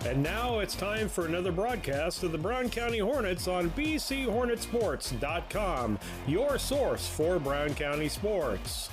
And now it's time for another broadcast of the Brown County Hornets on BCHornetsports.com, your source for Brown County sports.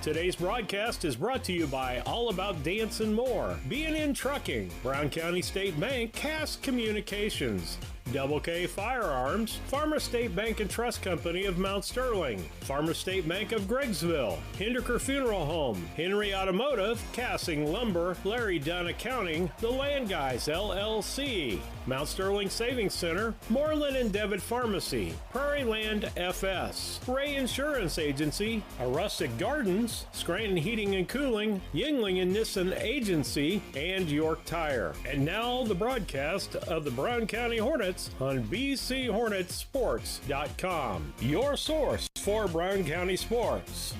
Today's broadcast is brought to you by All About Dance and More, B&N Trucking, Brown County State Bank, Cass Communications, Double K Firearms, Farmer State Bank and Trust Company of Mount Sterling, Farmer State Bank of Greggsville, Hinderker Funeral Home, Henry Automotive, Cassing Lumber, Larry Dunn Accounting, The Land Guys LLC, Mount Sterling Savings Center, Moreland and Devitt Pharmacy, Prairie Land FS, Ray Insurance Agency, A Rustic Gardens, Scranton Heating and Cooling, Yingling and Nissen Agency, and York Tire. And now the broadcast of the Brown County Hornets on BCHornetsports.com, your source for Brown County sports.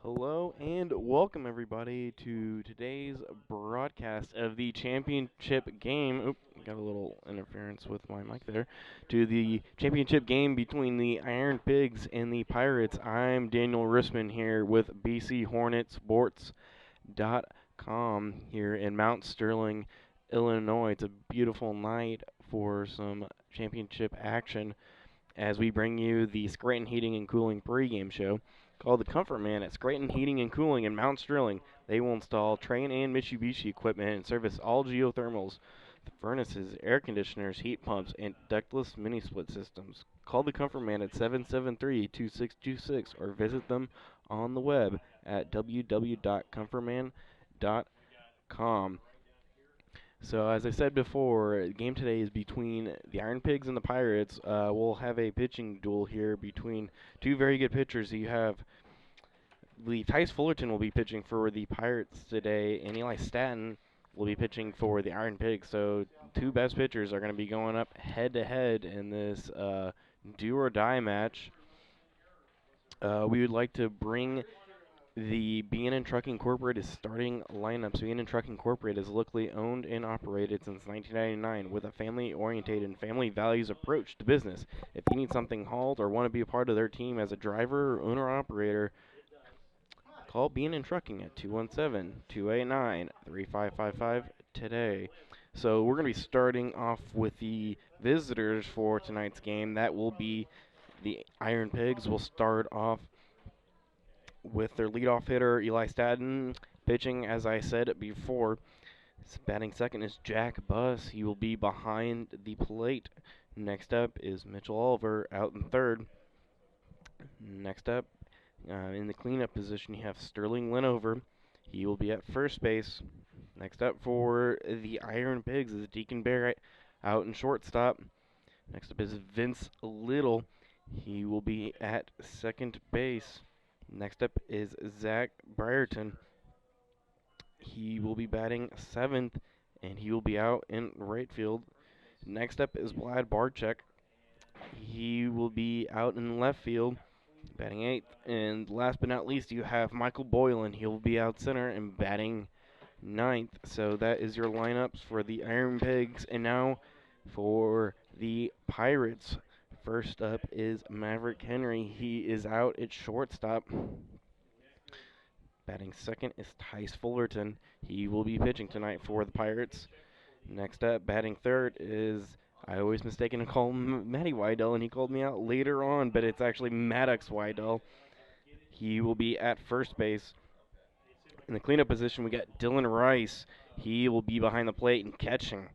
Hello and welcome everybody to today's broadcast of the championship game. Oop, got a little interference with my mic there. To the championship game between the Iron Pigs and the Pirates. I'm Daniel Rissman here with BCHornetsports.com here in Mount Sterling, Illinois. It's a beautiful night for some championship action as we bring you the Scranton Heating and Cooling pregame show. Call the Comfort Man at Scranton Heating and Cooling in Mount Sterling. They will install Trane and Mitsubishi equipment and service all geothermals, the furnaces, air conditioners, heat pumps, and ductless mini-split systems. Call the Comfort Man at 773-2626 or visit them on the web at www.comfortman.com. So, as I said before, the game today is between the Iron Pigs and the Pirates. We'll have a pitching duel here between two very good pitchers. You have Tice Fullerton will be pitching for the Pirates today, and Eli Statton will be pitching for the Iron Pigs. So, two best pitchers are going to be going up head-to-head in this do-or-die match. We would like to bring the B&N Trucking Incorporated starting lineups. B&N Trucking Incorporated is locally owned and operated since 1999 with a family-oriented and family values approach to business. If you need something hauled or want to be a part of their team as a driver or owner-operator, call B&N Trucking at 217-289-3555 today. So we're going to be starting off with the visitors for tonight's game. That will be the Iron Pigs. Will start off with their leadoff hitter, Eli Statton, pitching, as I said before. Batting second is Jack Buss. He will be behind the plate. Next up is Mitchell Oliver out in third. Next up, in the cleanup position, you have Sterling Linover. He will be at first base. Next up for the Iron Pigs is Deacon Barrett out in shortstop. Next up is Vince Little. He will be at second base. Next up is Zach Brierton. He will be batting seventh, and he will be out in right field. Next up is Vlad Barczyk. He will be out in left field, batting eighth. And last but not least, you have Michael Boylan. He will be out center and batting ninth. So that is your lineups for the Iron Pigs. And now for the Pirates. First up is Maverick Henry. He is out at shortstop. Batting second is Tice Fullerton. He will be pitching tonight for the Pirates. Next up, batting third is, I always mistaken to call him Matty Wydell, and he called me out later on, but it's actually Maddox Wydell. He will be at first base. In the cleanup position, we got Dylan Rice. He will be behind the plate and catching.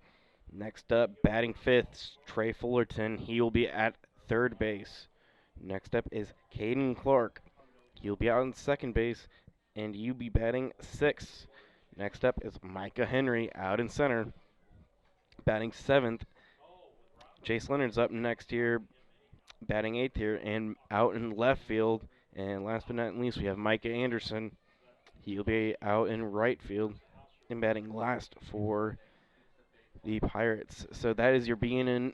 Next up, batting fifth, Trey Fullerton. He will be at third base. Next up is Caden Clark. He'll be out in second base, and you'll be batting sixth. Next up is Micah Henry out in center, batting seventh. Chase Leonard's up next here, batting eighth here, and out in left field. And last but not least, we have Micah Anderson. He'll be out in right field and batting last for the Pirates. So that is your B&N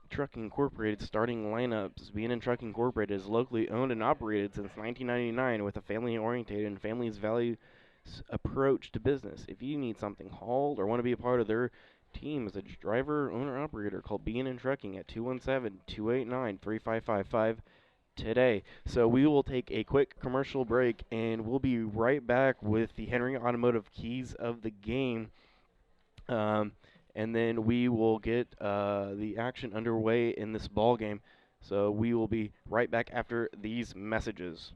Trucking Incorporated starting lineups. B&N Trucking Incorporated is locally owned and operated since 1999 with a family-oriented and families value approach to business. If you need something hauled or want to be a part of their team is a driver, owner, operator called B&N Trucking at 217-289-3555 today. So we will take a quick commercial break, and we'll be right back with the Henry Automotive keys of the game. And then we will get the action underway in this ball game. So we will be right back after these messages.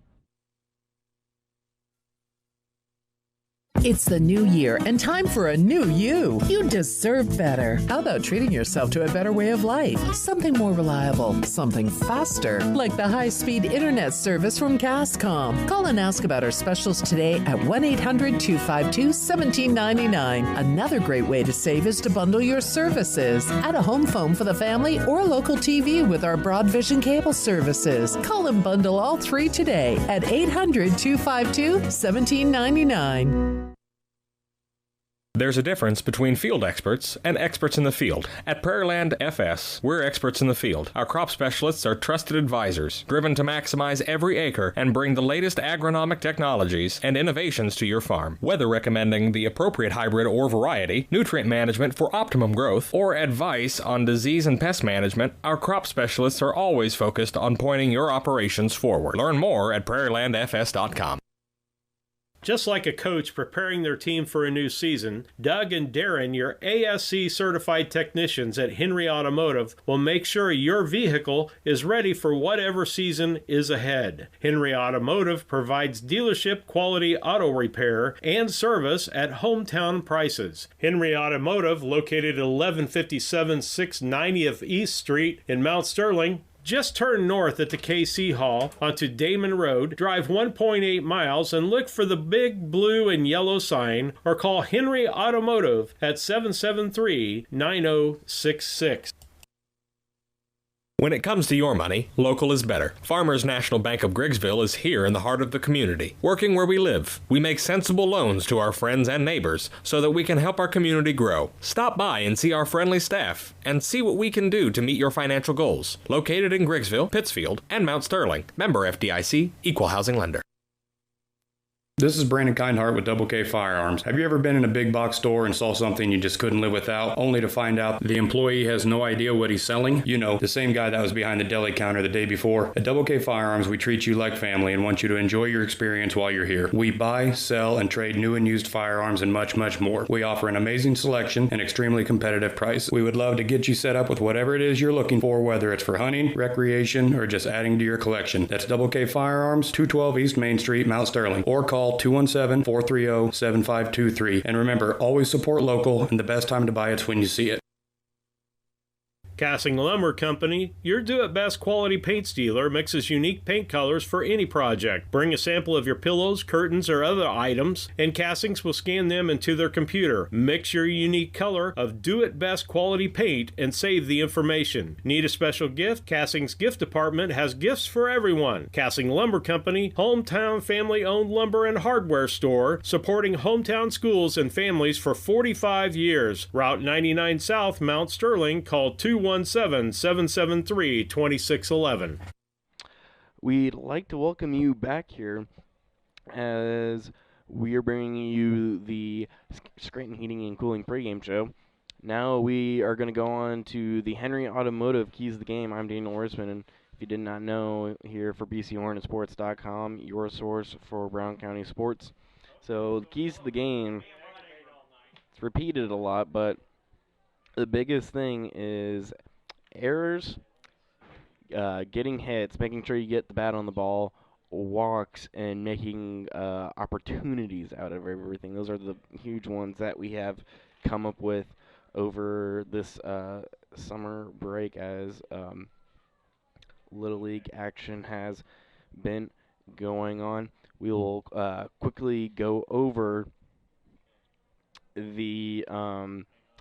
It's the new year and time for a new you. You deserve better. How about treating yourself to a better way of life? Something more reliable, something faster, like the high-speed internet service from Castcom. Call and ask about our specials today at 1-800-252-1799. Another great way to save is to bundle your services. Add a home phone for the family or a local TV with our Broadvision cable services. Call and bundle all three today at 800-252-1799. There's a difference between field experts and experts in the field. At Prairieland FS, we're experts in the field. Our crop specialists are trusted advisors, driven to maximize every acre and bring the latest agronomic technologies and innovations to your farm. Whether recommending the appropriate hybrid or variety, nutrient management for optimum growth, or advice on disease and pest management, our crop specialists are always focused on pointing your operations forward. Learn more at prairielandfs.com. Just like a coach preparing their team for a new season, Doug and Darren, your ASC certified technicians at Henry Automotive, will make sure your vehicle is ready for whatever season is ahead. Henry Automotive provides dealership quality auto repair and service at hometown prices. Henry Automotive, located at 1157 690th East Street in Mount Sterling. Just turn north at the KC Hall onto Damon Road, drive 1.8 miles, and look for the big blue and yellow sign, or call Henry Automotive at 773-9066. When it comes to your money, local is better. Farmers National Bank of Griggsville is here in the heart of the community, working where we live. We make sensible loans to our friends and neighbors so that we can help our community grow. Stop by and see our friendly staff and see what we can do to meet your financial goals. Located in Griggsville, Pittsfield, and Mount Sterling. Member FDIC, Equal Housing Lender. This is Brandon Kindhart with Double K Firearms. Have you ever been in a big box store and saw something you just couldn't live without, only to find out the employee has no idea what he's selling? You know, the same guy that was behind the deli counter the day before. At Double K Firearms, we treat you like family and want you to enjoy your experience while you're here. We buy, sell, and trade new and used firearms and much, much more. We offer an amazing selection and extremely competitive price. We would love to get you set up with whatever it is you're looking for, whether it's for hunting, recreation, or just adding to your collection. That's Double K Firearms, 212 East Main Street, Mount Sterling, or call 217-430-7523. And remember, always support local, and the best time to buy it's when you see it. Cassing Lumber Company, your do-it-best quality paint dealer, mixes unique paint colors for any project. Bring a sample of your pillows, curtains, or other items, and Cassings will scan them into their computer. Mix your unique color of do-it-best quality paint and save the information. Need a special gift? Cassing's gift department has gifts for everyone. Cassing Lumber Company, hometown family-owned lumber and hardware store, supporting hometown schools and families for 45 years. Route 99 South, Mount Sterling. Call 217-773-2611. We'd like to welcome you back here as we are bringing you the Scranton Heating and Cooling pregame show. Now we are going to go on to the Henry Automotive Keys of the Game. I'm Daniel Orsman, and if you did not know, here for BCHornetsports.com, your source for Brown County sports. So the keys to the game, it's repeated a lot, but the biggest thing is errors, getting hits, making sure you get the bat on the ball, walks, and making opportunities out of everything. Those are the huge ones that we have come up with over this summer break as Little League action has been going on. We will quickly go over the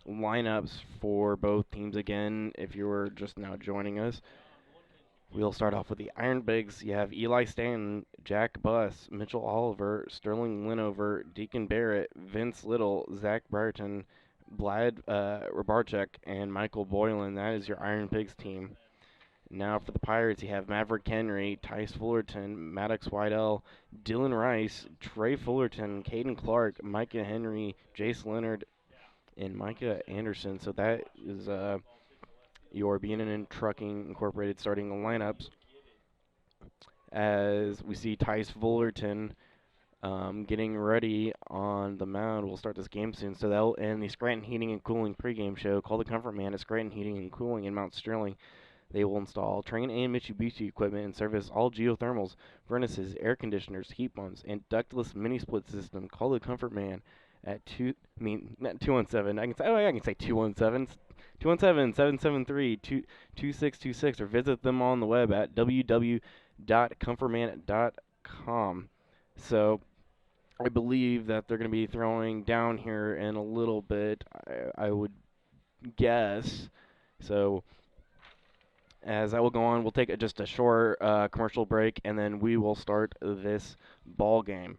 lineups for both teams again if you were just now joining us. We'll start off with the Iron Bigs. You have Eli Stanton, Jack Buss, Mitchell Oliver, Sterling Linover, Deacon Barrett, Vince Little, Zach Brereton, Vlad Rabarchek, and Michael Boylan. That is your Iron Pigs team. Now for the Pirates, you have Maverick Henry, Tice Fullerton, Maddox Whitell, Dylan Rice, Trey Fullerton, Caden Clark, Micah Henry, Jace Leonard, and Micah Anderson. So that is your B&N Trucking Incorporated starting lineups. As we see Tice Fullerton getting ready on the mound. We'll start this game soon. So that'll end the Scranton Heating and Cooling pregame show. Call the Comfort Man at Scranton Heating and Cooling in Mount Sterling. They will install Trane and Mitsubishi equipment and service all geothermals, furnaces, air conditioners, heat pumps, and ductless mini split system. Call the Comfort Man at not 217. I can say 217. 217-773-2626 or visit them on the web at www.comfortman.com. So I believe that they're going to be throwing down here in a little bit, I would guess. So as that will go on, we'll take just a short commercial break, and then we will start this ball game.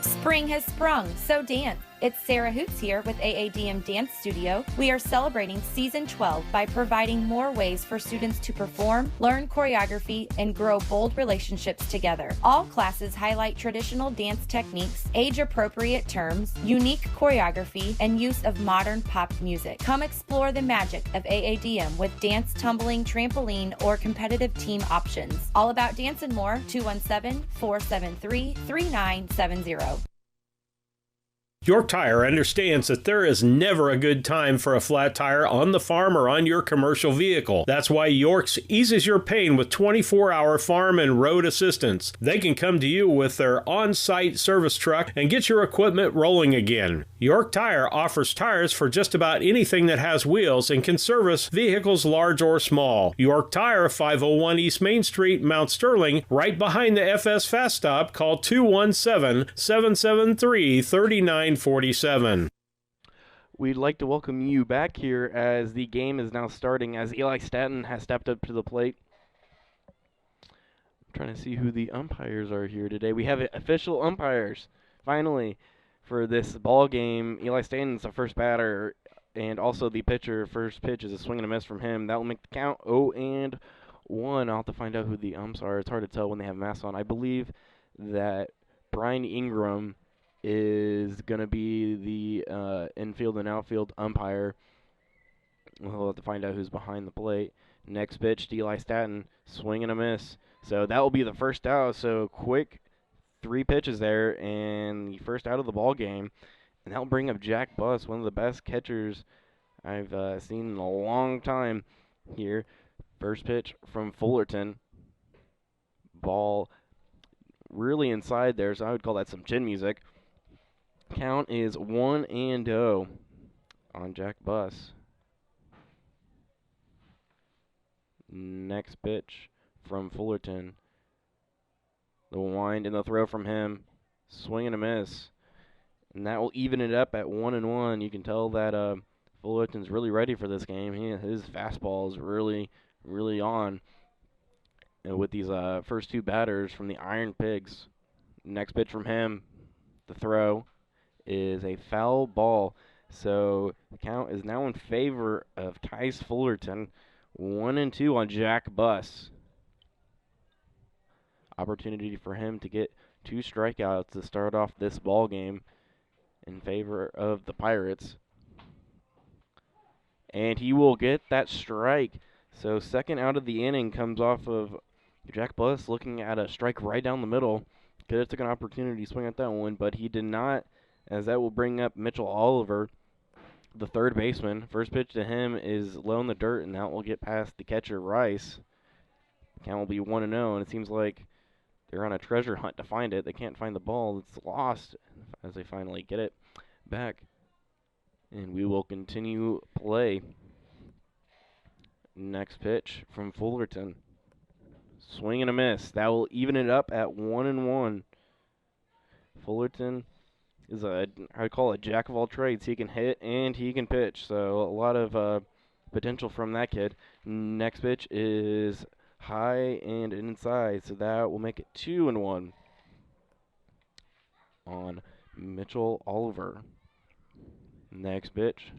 Spring has sprung, so dance. It's Sarah Hoots here with AADM Dance Studio. We are celebrating Season 12 by providing more ways for students to perform, learn choreography, and grow bold relationships together. All classes highlight traditional dance techniques, age-appropriate terms, unique choreography, and use of modern pop music. Come explore the magic of AADM with dance, tumbling, trampoline, or competitive team options. All About Dance and More, 217-473-3970. York Tire understands that there is never a good time for a flat tire on the farm or on your commercial vehicle. That's why York's eases your pain with 24-hour farm and road assistance. They can come to you with their on-site service truck and get your equipment rolling again. York Tire offers tires for just about anything that has wheels and can service vehicles large or small. York Tire, 501 East Main Street, Mount Sterling, right behind the FS Fast Stop. Call 217-773-3947. We'd like to welcome you back here as the game is now starting, as Eli Statton has stepped up to the plate. I'm trying to see who the umpires are here today. We have official umpires, finally, for this ball game. Eli Statton's the first batter, and also the pitcher. First pitch is a swing and a miss from him. That will make the count 0-1. I'll have to find out who the umps are. It's hard to tell when they have masks on. I believe that Brian Ingram is going to be the infield and outfield umpire. We'll have to find out who's behind the plate. Next pitch to Eli Statton, swing and a miss. So that will be the first out. So quick 3 pitches there, and the first out of the ball game. And that'll bring up Jack Buss, one of the best catchers I've seen in a long time here. First pitch from Fullerton. Ball really inside there, so I would call that some chin music. Count is 1-0 on Jack Buss. Next pitch from Fullerton. The wind and the throw from him. Swing and a miss. And that will even it up at 1-1. You can tell that Fullerton's really ready for this game. His fastball is really, really on. And with these first 2 batters from the Iron Pigs. Next pitch from him. The throw is a foul ball. So the count is now in favor of Tice Fullerton. 1-2 on Jack Buss. Opportunity for him to get 2 strikeouts to start off this ball game in favor of the Pirates. And he will get that strike. So second out of the inning comes off of Jack Buss looking at a strike right down the middle. Could have took an opportunity to swing at that one, but he did not, as that will bring up Mitchell Oliver, the third baseman. First pitch to him is low in the dirt, and that will get past the catcher, Rice. Count will be 1-0, and it seems like they're on a treasure hunt to find it. They can't find the ball. It's lost as they finally get it back. And we will continue play. Next pitch from Fullerton. Swing and a miss. That will even it up at 1-1. Fullerton is I call it a jack of all trades. He can hit and he can pitch. So a lot of potential from that kid. Next pitch is high and inside. So that will make it 2-1 on Mitchell Oliver. Next pitch.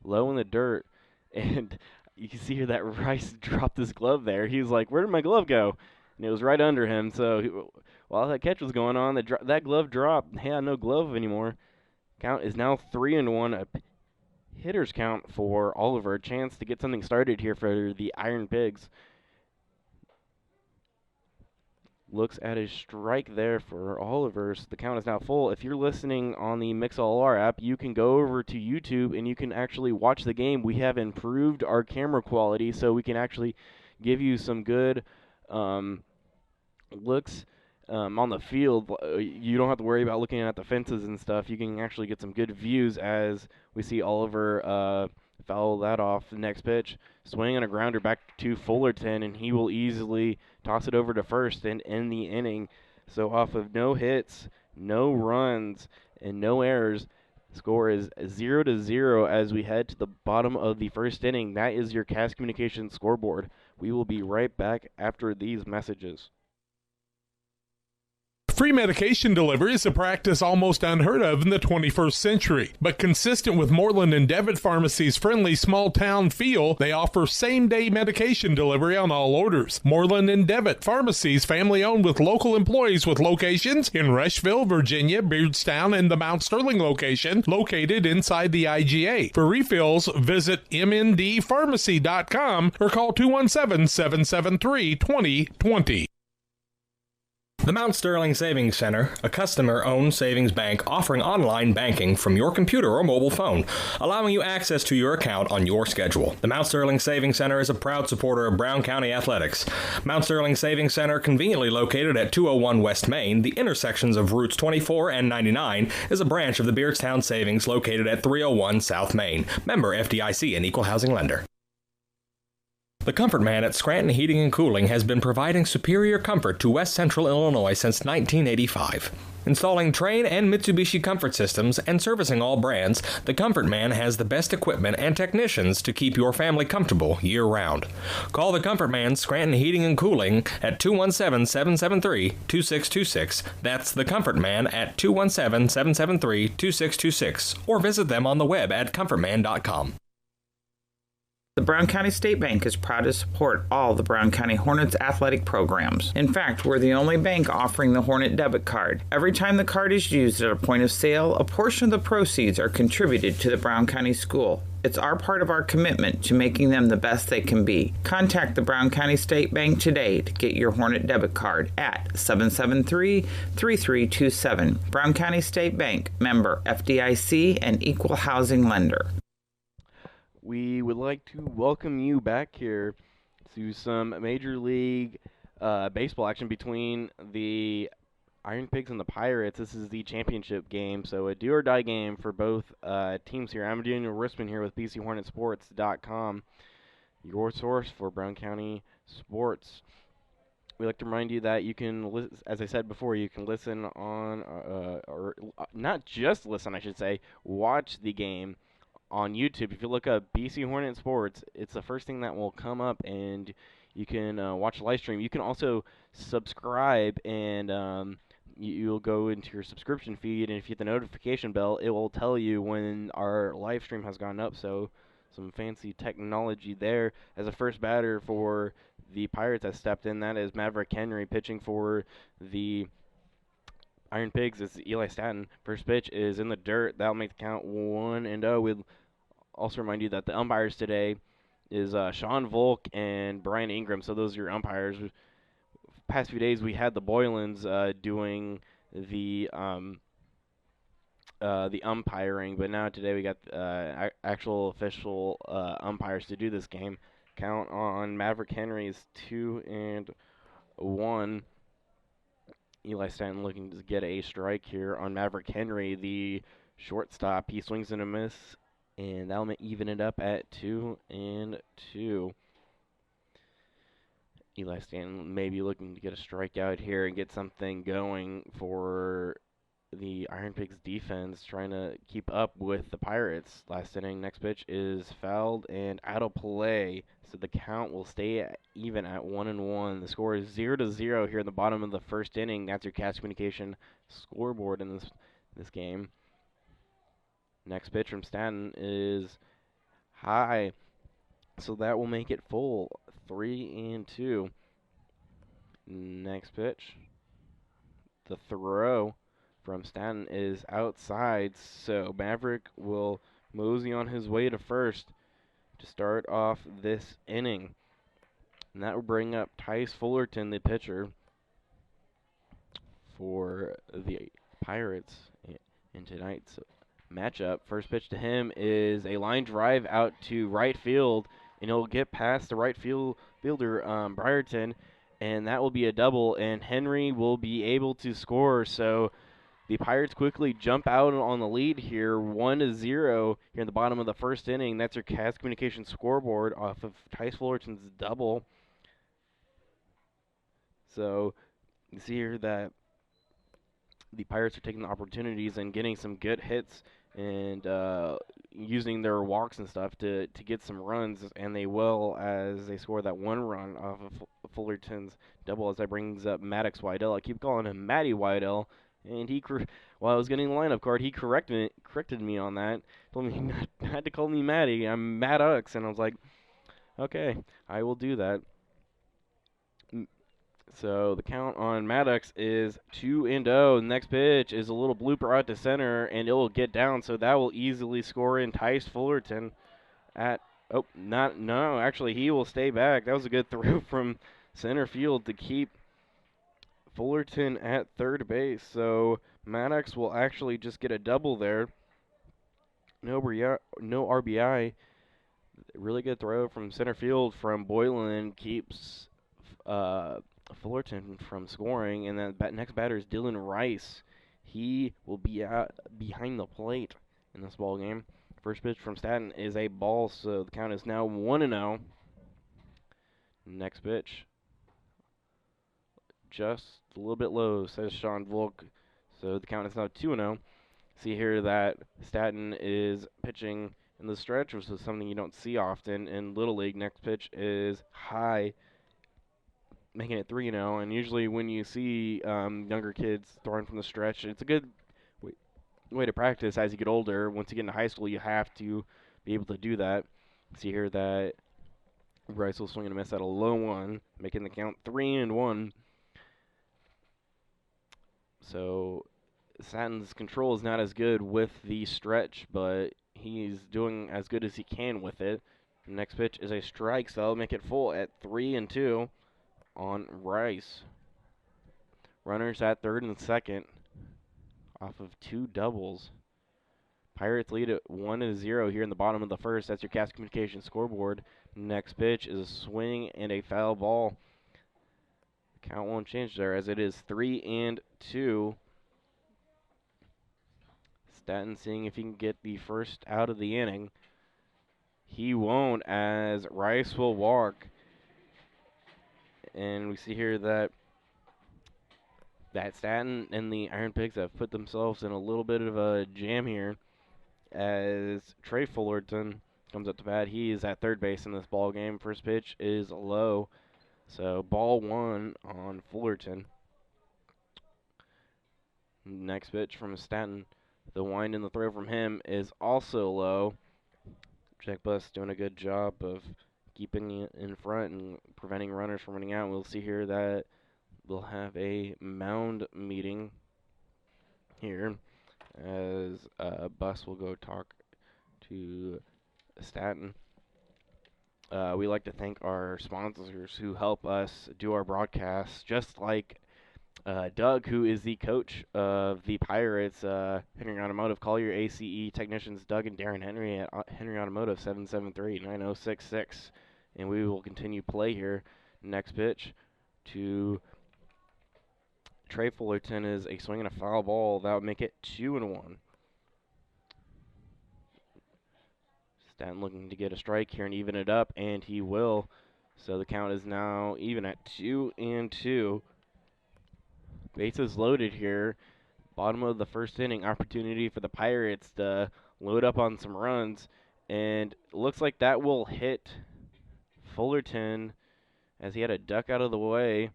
Low in the dirt. And you can see here that Rice dropped his glove there. He was like, where did my glove go? And it was right under him. So while that catch was going on, that glove dropped. Hey, no glove anymore. Count is now 3-1. A hitter's count for Oliver. Chance to get something started here for the Iron Pigs. Looks at his strike there for Oliver. So the count is now full. If you're listening on the MixLR app, you can go over to YouTube and you can actually watch the game. We have improved our camera quality so we can actually give you some good looks on the field. You don't have to worry about looking at the fences and stuff. You can actually get some good views as we see Oliver foul that off. The next pitch, swing and a grounder back to Fullerton, and he will easily toss it over to first and end the inning. So off of no hits, no runs, and no errors, the score is 0-0 as we head to the bottom of the first inning. That is your Cast Communications scoreboard. We will be right back after these messages. Free medication delivery is a practice almost unheard of in the 21st century, but consistent with Moreland and Devitt Pharmacy's friendly small-town feel, they offer same-day medication delivery on all orders. Moreland and Devitt Pharmacies, family-owned with local employees with locations in Rushville, Virginia, Beardstown, and the Mount Sterling location, located inside the IGA. For refills, visit mndpharmacy.com or call 217-773-2020. The Mount Sterling Savings Center, a customer-owned savings bank offering online banking from your computer or mobile phone, allowing you access to your account on your schedule. The Mount Sterling Savings Center is a proud supporter of Brown County athletics. Mount Sterling Savings Center, conveniently located at 201 West Main, the intersections of routes 24 and 99, is a branch of the Beardstown Savings located at 301 South Main. Member FDIC, an equal housing lender. The Comfort Man at Scranton Heating and Cooling has been providing superior comfort to West Central Illinois since 1985. Installing Trane and Mitsubishi comfort systems and servicing all brands, the Comfort Man has the best equipment and technicians to keep your family comfortable year-round. Call the Comfort Man Scranton Heating and Cooling at 217-773-2626. That's the Comfort Man at 217-773-2626. Or visit them on the web at comfortman.com. The Brown County State Bank is proud to support all the Brown County Hornets athletic programs. In fact, we're the only bank offering the Hornet debit card. Every time the card is used at a point of sale, a portion of the proceeds are contributed to the Brown County School. It's our part of our commitment to making them the best they can be. Contact the Brown County State Bank today to get your Hornet debit card at 773-3327. Brown County State Bank, member FDIC, and equal housing lender. We would like to welcome you back here to some Major League Baseball action between the Iron Pigs and the Pirates. This is the championship game, so a do-or-die game for both teams here. I'm Daniel Rispin here with BCHornetsports.com, your source for Brown County sports. We'd like to remind you that you can, as I said before, you can listen on, or not just listen, I should say, watch the game on YouTube. If you look up BC Hornet Sports, it's the first thing that will come up, and you can watch the live stream. You can also subscribe, and you'll go into your subscription feed, and if you hit the notification bell, it will tell you when our live stream has gone up. So some fancy technology there. As a first batter for the Pirates has stepped in, that is Maverick Henry. Pitching for the Iron Pigs is Eli Statton. First pitch is in the dirt. That'll make the count 1-0. We'll also remind you that the umpires today is Sean Volk and Brian Ingram. So those are your umpires. Past few days we had the Boylans doing the umpiring, but now today we got actual official umpires to do this game. Count on Maverick Henry is 2-1. Eli Stanton looking to get a strike here on Maverick Henry, the shortstop. He swings and a miss, and that'll even it up at 2-2. Eli Stanton may be looking to get a strikeout here and get something going for the Iron Pigs defense, trying to keep up with the Pirates. Last inning, next pitch is fouled and out of play, so the count will stay even at 1-1. The score is 0-0 here in the bottom of the first inning. That's your Cast Communication scoreboard in this game. Next pitch from Stanton is high, so that will make it full, 3-2. Next pitch, the throw from Stanton is outside, so Maverick will mosey on his way to first to start off this inning. And that will bring up Tice Fullerton, the pitcher for the Pirates in tonight's matchup. First pitch to him is a line drive out to right field, and he'll get past the right fielder, Brierton, and that will be a double, and Henry will be able to score. So the Pirates quickly jump out on the lead here, 1-0 here in the bottom of the first inning. That's your Cast Communications scoreboard off of Tice Fullerton's double. So you see here that the Pirates are taking the opportunities and getting some good hits and using their walks and stuff to get some runs, and they will as they score that one run off of Fullerton's double as that brings up Maddox Wydell. I keep calling him Matty Wydell, and while I was getting the lineup card, he corrected me on that, told me not to call me Matty, I'm Maddox, and I was like, okay, I will do that. So the count on Maddox is 2-0. Next pitch is a little blooper out to center, and it will get down, so that will easily score in Tice Fullerton actually he will stay back. That was a good throw from center field to keep Fullerton at third base. So Maddox will actually just get a double there. No RBI. Really good throw from center field from Boylan keeps Fullerton from scoring, and then next batter is Dylan Rice. He will be out behind the plate in this ball game. First pitch from Stanton is a ball, so the count is now 1-0. Next pitch, just a little bit low, says Sean Volk. So the count is now 2-0. See here that Stanton is pitching in the stretch, which is something you don't see often in Little League. Next pitch is high, making it 3-0, and usually when you see younger kids throwing from the stretch, it's a good way to practice as you get older. Once you get into high school, you have to be able to do that. See here that Bryce will swing and a miss at a low one, making the count 3-1. So Stanton's control is not as good with the stretch, but he's doing as good as he can with it. Next pitch is a strike, so that'll make it full at 3-2. On Rice. Runners at third and second off of two doubles. Pirates lead at 1-0 here in the bottom of the first. That's your Cast Communications scoreboard. Next pitch is a swing and a foul ball. The count won't change there as it is 3-2. Stanton seeing if he can get the first out of the inning. He won't, as Rice will walk. And we see here that Stanton and the Iron Pigs have put themselves in a little bit of a jam here as Trey Fullerton comes up to bat. He is at third base in this ball game. First pitch is low, so ball one on Fullerton. Next pitch from Stanton. The wind and the throw from him is also low. Jack Buss doing a good job of keeping it in front and preventing runners from running out. We'll see here that we'll have a mound meeting here as Bus will go talk to Stanton. We like to thank our sponsors who help us do our broadcasts, just like Doug, who is the coach of the Pirates, Henry Automotive. Call your ACE technicians, Doug and Darren Henry, at Henry Automotive, 773-9066. And we will continue play here. Next pitch to Trey Fullerton is a swing and a foul ball. That would make it 2-1. Stanton looking to get a strike here and even it up, and he will. So the count is now even at 2-2. Bases loaded here. Bottom of the first inning, opportunity for the Pirates to load up on some runs. And it looks like that will hit Fullerton as he had a duck out of the way.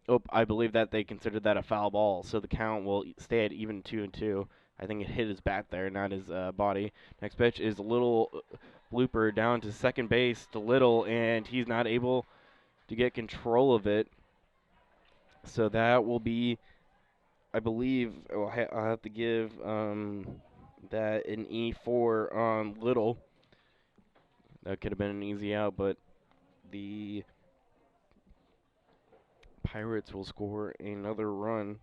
Oh, I believe that they considered that a foul ball, so the count will stay at even 2-2. I think it hit his bat there, not his body. Next pitch is a little blooper down to second base to Little, and he's not able to get control of it. So that will be I believe I'll have to give that an E4 on Little. That could have been an easy out, but the Pirates will score another run,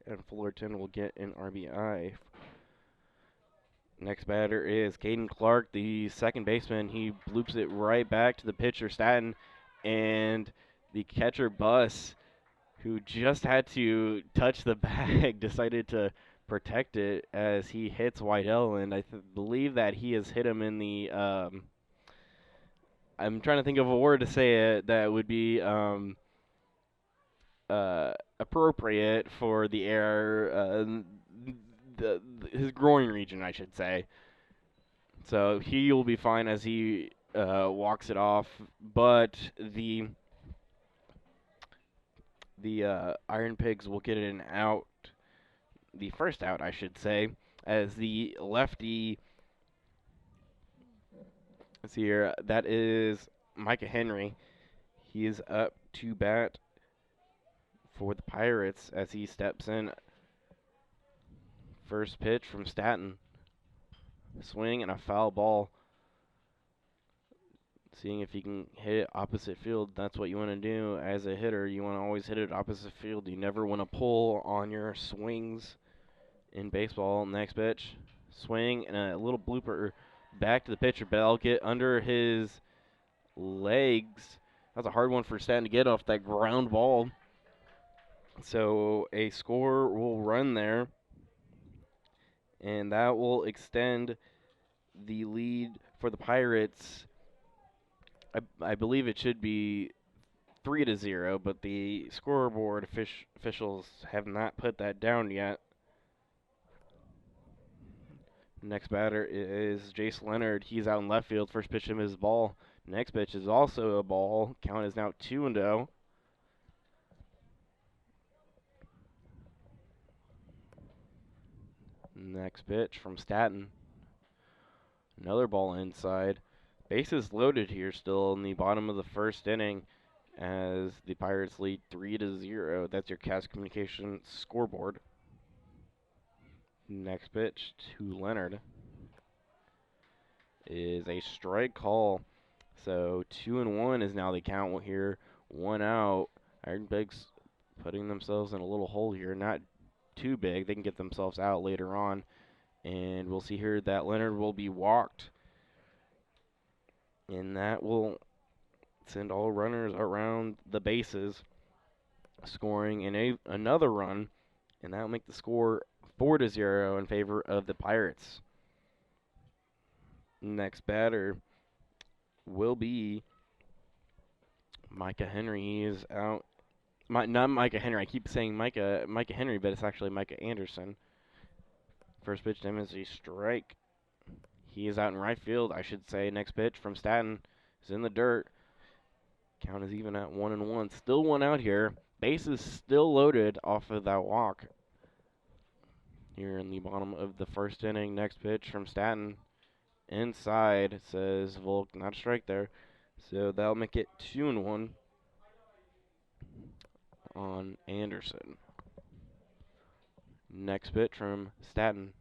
and Fullerton will get an RBI. Next batter is Caden Clark, the second baseman. He bloops it right back to the pitcher, Staten, and the catcher, Buss, who just had to touch the bag, decided to protect it as he hits Whitell, and I believe that he has hit him in the I'm trying to think of a word to say it that would be appropriate for the air, his groin region, I should say. So he will be fine as he walks it off, but the Iron Pigs will get an out, the first out, I should say, as the lefty. Let's see here. That is Micah Henry. He is up to bat for the Pirates as he steps in. First pitch from Staten. Swing and a foul ball. Seeing if he can hit it opposite field. That's what you want to do as a hitter. You want to always hit it opposite field. You never want to pull on your swings in baseball. Next pitch. Swing and a little blooper back to the pitcher, but I'll get under his legs. That's a hard one for Staten to get off that ground ball. So a score will run there, and that will extend the lead for the Pirates. I believe it should be 3-0, but the scoreboard officials have not put that down yet. Next batter is Jace Leonard. He's out in left field. First pitch of his ball. Next pitch is also a ball. Count is now 2-0. Next pitch from Staten. Another ball inside. Bases loaded here still in the bottom of the first inning as the Pirates lead 3-0. That's your Cast Communication scoreboard. Next pitch to Leonard is a strike call. So 2-1 is now the count here. 1 out. Iron Pigs putting themselves in a little hole here. Not too big. They can get themselves out later on. And we'll see here that Leonard will be walked. And that will send all runners around the bases, scoring another run. And that will make the score 4-0 in favor of the Pirates. Next batter will be Micah Henry. He is out. Not Micah Henry. I keep saying Micah Henry, but it's actually Micah Anderson. First pitch to him is a strike. He is out in right field, I should say. Next pitch from Staten is in the dirt. Count is even at 1-1. Still 1 out here. Bases still loaded off of that walk. Here in the bottom of the first inning. Next pitch from Staten. Inside, says Volk. Not a strike there. So that'll make it 2-1 on Anderson. Next pitch from Staten.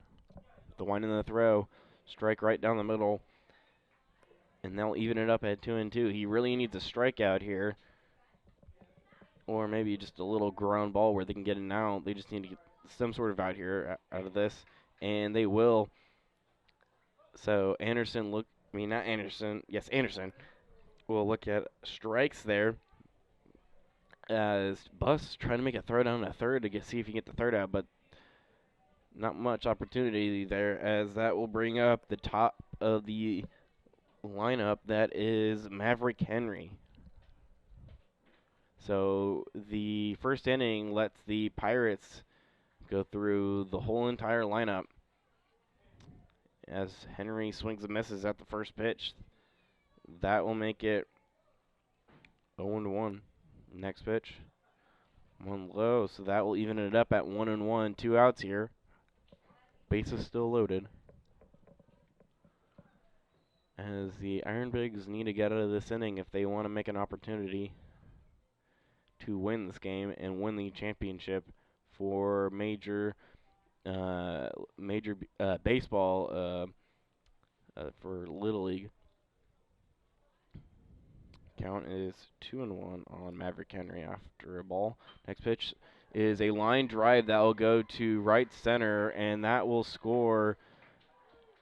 The wind in the throw. Strike right down the middle. And they'll even it up at 2-2. He really needs a strikeout here. Or maybe just a little ground ball where they can get an out. They just need to get some sort of out here out of this. And they will. So Anderson will look at strikes there. As Buss trying to make a throw down to third to see if he can get the third out, but not much opportunity there, as that will bring up the top of the lineup. That is Maverick Henry. So the first inning lets the Pirates go through the whole entire lineup as Henry swings and misses at the first pitch. That will make it 0-1. Next pitch, 1 low, so that will even it up at 1-1. 2 outs here. Bases still loaded. As the Iron Pigs need to get out of this inning if they want to make an opportunity to win this game and win the championship for major baseball for Little League. Count is 2-1 on Maverick Henry after a ball. Next pitch is a line drive that will go to right center, and that will score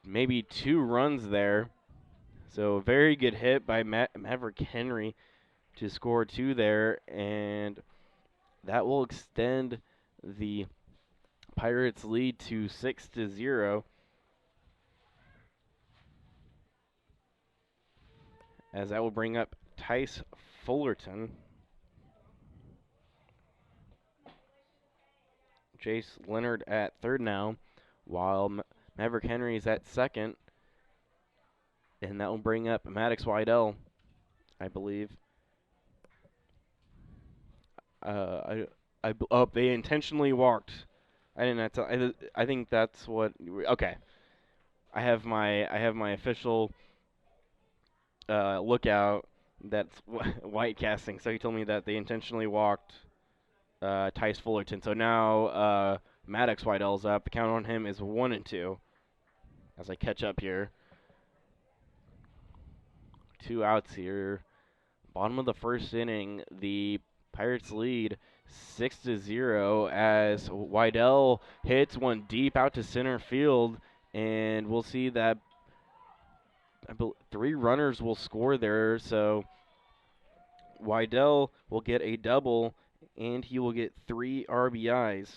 maybe 2 runs there. So a very good hit by Maverick Henry to score 2 there, and that will extend the Pirates' lead to 6-0. As that will bring up Tice Fullerton. Jace Leonard at third now, while Maverick Henry is at second. And that will bring up Maddox Wydell, I believe. They intentionally walked. I think that's what. Okay, I have my official lookout. That's white casting. So he told me that they intentionally walked Tice Fullerton. So now Maddox Wydell's up. The count on him is 1-2. As I catch up here. 2 outs here. Bottom of the first inning, the Pirates lead 6-0 as Wydell hits one deep out to center field, and we'll see that 3 runners will score there. So Wydell will get a double, and he will get 3 RBIs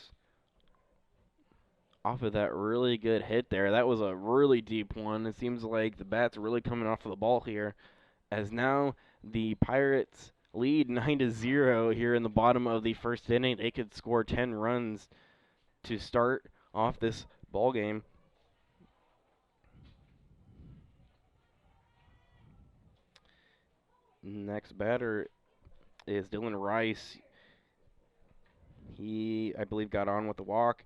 off of that really good hit there. That was a really deep one. It seems like the bat's really coming off of the ball here, as now the Pirates lead 9-0 here in the bottom of the first inning. They could score 10 runs to start off this ball game. Next batter is Dylan Rice. He, I believe, got on with the walk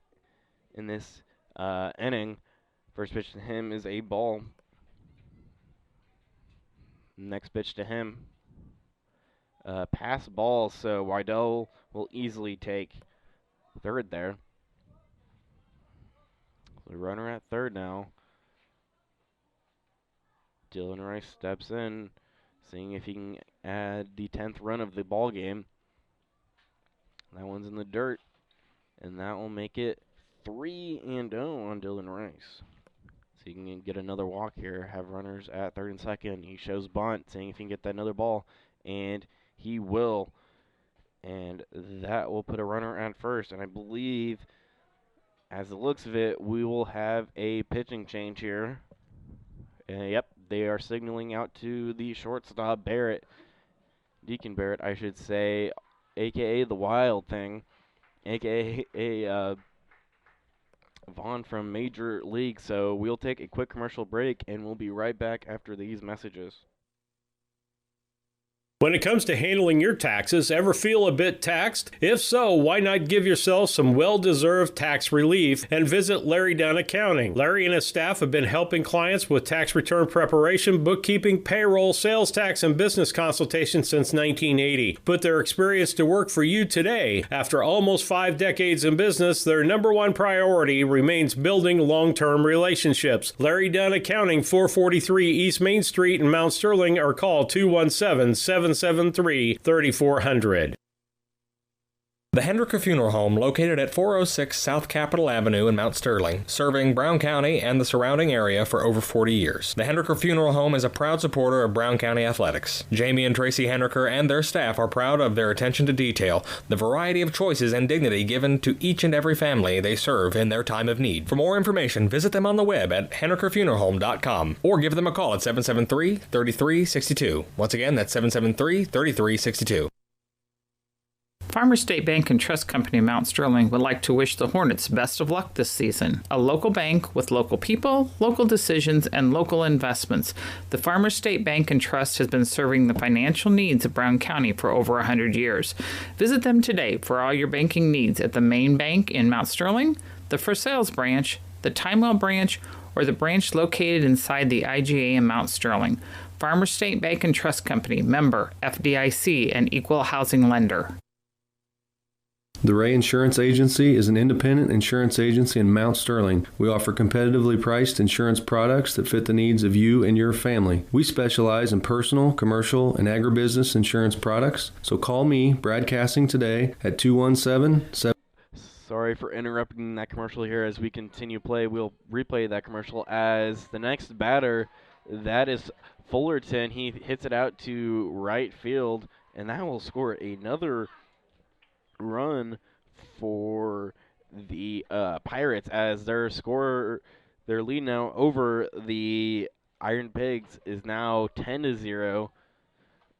in this inning. First pitch to him is a ball. Next pitch to him. Pass ball, so Wydell will easily take third there. The runner at third now. Dylan Rice steps in, seeing if he can add the 10th run of the ball game. That one's in the dirt, and that will make it 3-0 on Dylan Rice. So he can get another walk here, have runners at third and second. He shows bunt, seeing if he can get that another ball, and he will. And that will put a runner at first. And I believe, as it looks of it, we will have a pitching change here. Yep, they are signaling out to the shortstop, Barrett. Deacon Barrett, I should say, a.k.a. the Wild Thing, a.k.a. Vaughn from Major League. So we'll take a quick commercial break, and we'll be right back after these messages. When it comes to handling your taxes, ever feel a bit taxed? If so, why not give yourself some well-deserved tax relief and visit Larry Dunn Accounting. Larry and his staff have been helping clients with tax return preparation, bookkeeping, payroll, sales tax, and business consultation since 1980. Put their experience to work for you today. After almost 5 decades in business, their number one priority remains building long-term relationships. Larry Dunn Accounting, 443 East Main Street in Mount Sterling, or call 217-773-3400. The Hendricker Funeral Home, located at 406 South Capitol Avenue in Mount Sterling, serving Brown County and the surrounding area for over 40 years. The Hendricker Funeral Home is a proud supporter of Brown County athletics. Jamie and Tracy Hendricker and their staff are proud of their attention to detail, the variety of choices and dignity given to each and every family they serve in their time of need. For more information, visit them on the web at hendrickerfuneralhome.com or give them a call at 773-3362. Once again, that's 773-3362. Farmers State Bank and Trust Company of Mount Sterling would like to wish the Hornets best of luck this season. A local bank with local people, local decisions, and local investments. The Farmers State Bank and Trust has been serving the financial needs of Brown County for over 100 years. Visit them today for all your banking needs at the main bank in Mount Sterling, the For Sales branch, the Timewell branch, or the branch located inside the IGA in Mount Sterling. Farmers State Bank and Trust Company, member FDIC, and equal housing lender. The Ray Insurance Agency is an independent insurance agency in Mount Sterling. We offer competitively priced insurance products that fit the needs of you and your family. We specialize in personal, commercial, and agribusiness insurance products. So call me, Brad Cassing, today at 217-7. Sorry for interrupting that commercial here. As we continue play, we'll replay that commercial as the next batter, that is Fullerton. He hits it out to right field, and that will score another run for the Pirates as their lead now over the Iron Pigs is now 10-0.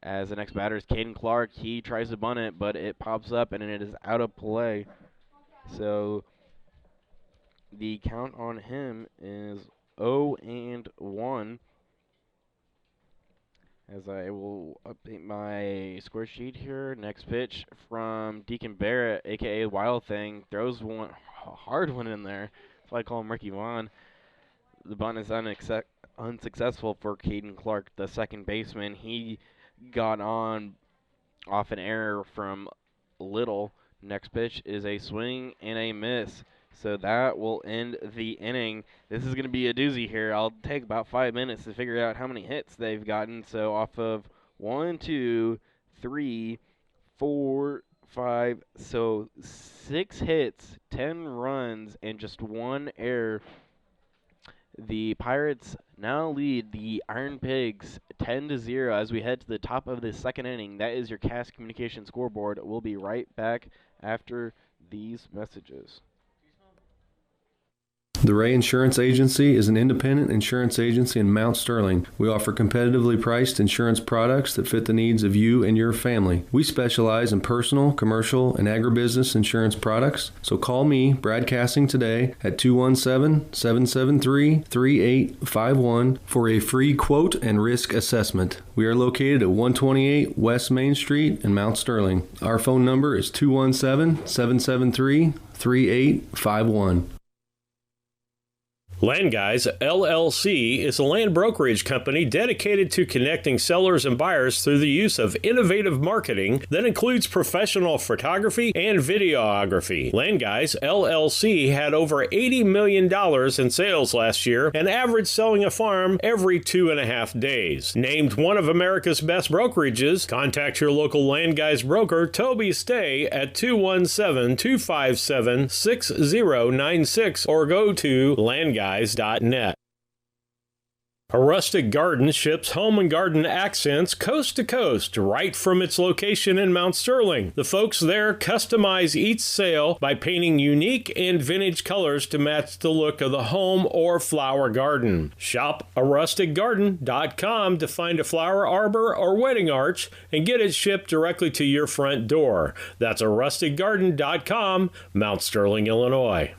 As the next batter is Caden Clark. He tries to bunt it, but it pops up and it is out of play. So the count on him is 0-1. As I will update my score sheet here. Next pitch from Deacon Barrett, a.k.a. Wild Thing. Throws one, a hard one in there. That's why I call him Ricky Vaughn. The bunt is unsuccessful for Caden Clark, the second baseman. He got on off an error from Little. Next pitch is a swing and a miss. So that will end the inning. This is going to be a doozy here. I'll take about 5 minutes to figure out how many hits they've gotten. So off of 1, 2, 3, 4, 5. So 6 hits, 10 runs, and just 1 error. The Pirates now lead the Iron Pigs 10-0 as we head to the top of the second inning. That is your Cast Communication scoreboard. We'll be right back after these messages. The Ray Insurance Agency is an independent insurance agency in Mount Sterling. We offer competitively priced insurance products that fit the needs of you and your family. We specialize in personal, commercial, and agribusiness insurance products. So call me, Brad Cassing, today at 217-773-3851 for a free quote and risk assessment. We are located at 128 West Main Street in Mount Sterling. Our phone number is 217-773-3851. Land Guys LLC is a land brokerage company dedicated to connecting sellers and buyers through the use of innovative marketing that includes professional photography and videography. Land Guys LLC had over $80 million in sales last year and averaged selling a farm every 2.5 days. Named one of America's best brokerages, contact your local Land Guys broker, Toby Stay, at 217-257-6096 or go to landguys.net. A Rustic Garden ships home and garden accents coast to coast right from its location in Mount Sterling. The folks there customize each sale by painting unique and vintage colors to match the look of the home or flower garden. Shop arusticgarden.com to find a flower arbor or wedding arch and get it shipped directly to your front door. That's arusticgarden.com, Mount Sterling, Illinois.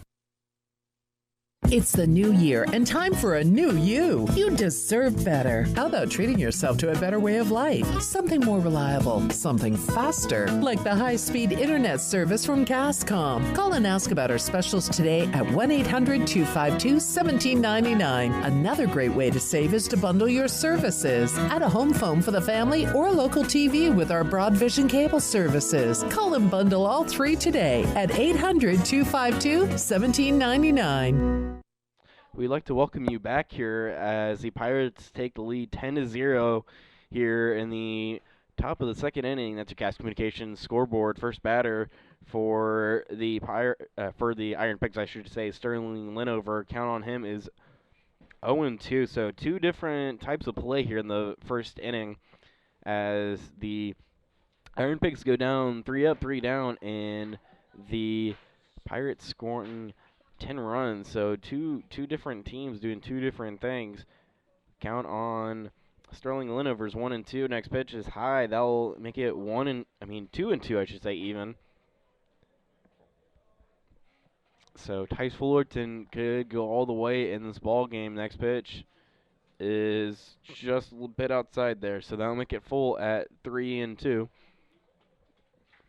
It's the new year and time for a new you. You deserve better. How about treating yourself to a better way of life? Something more reliable, something faster, like the high-speed internet service from Castcom. Call and ask about our specials today at 1-800-252-1799. Another great way to save is to bundle your services. Add a home phone for the family or a local TV with our Broadvision cable services. Call and bundle all three today at 800-252-1799. We'd like to welcome you back here as the Pirates take the lead 10-0 here in the top of the second inning. That's your Cast Communications scoreboard. First batter for the Iron Pigs, I should say, Sterling Linover. Count on him is 0-2. So two different types of play here in the first inning as the Iron Pigs go down 3 up, 3 down, and the Pirates scoring 10 runs, so two different teams doing two different things. Count on Sterling Linover's 1-2. Next pitch is high. That'll make it 2-2, I should say, even. So Tice Fullerton could go all the way in this ball game. Next pitch is just a little bit outside there, so that'll make it full at 3-2.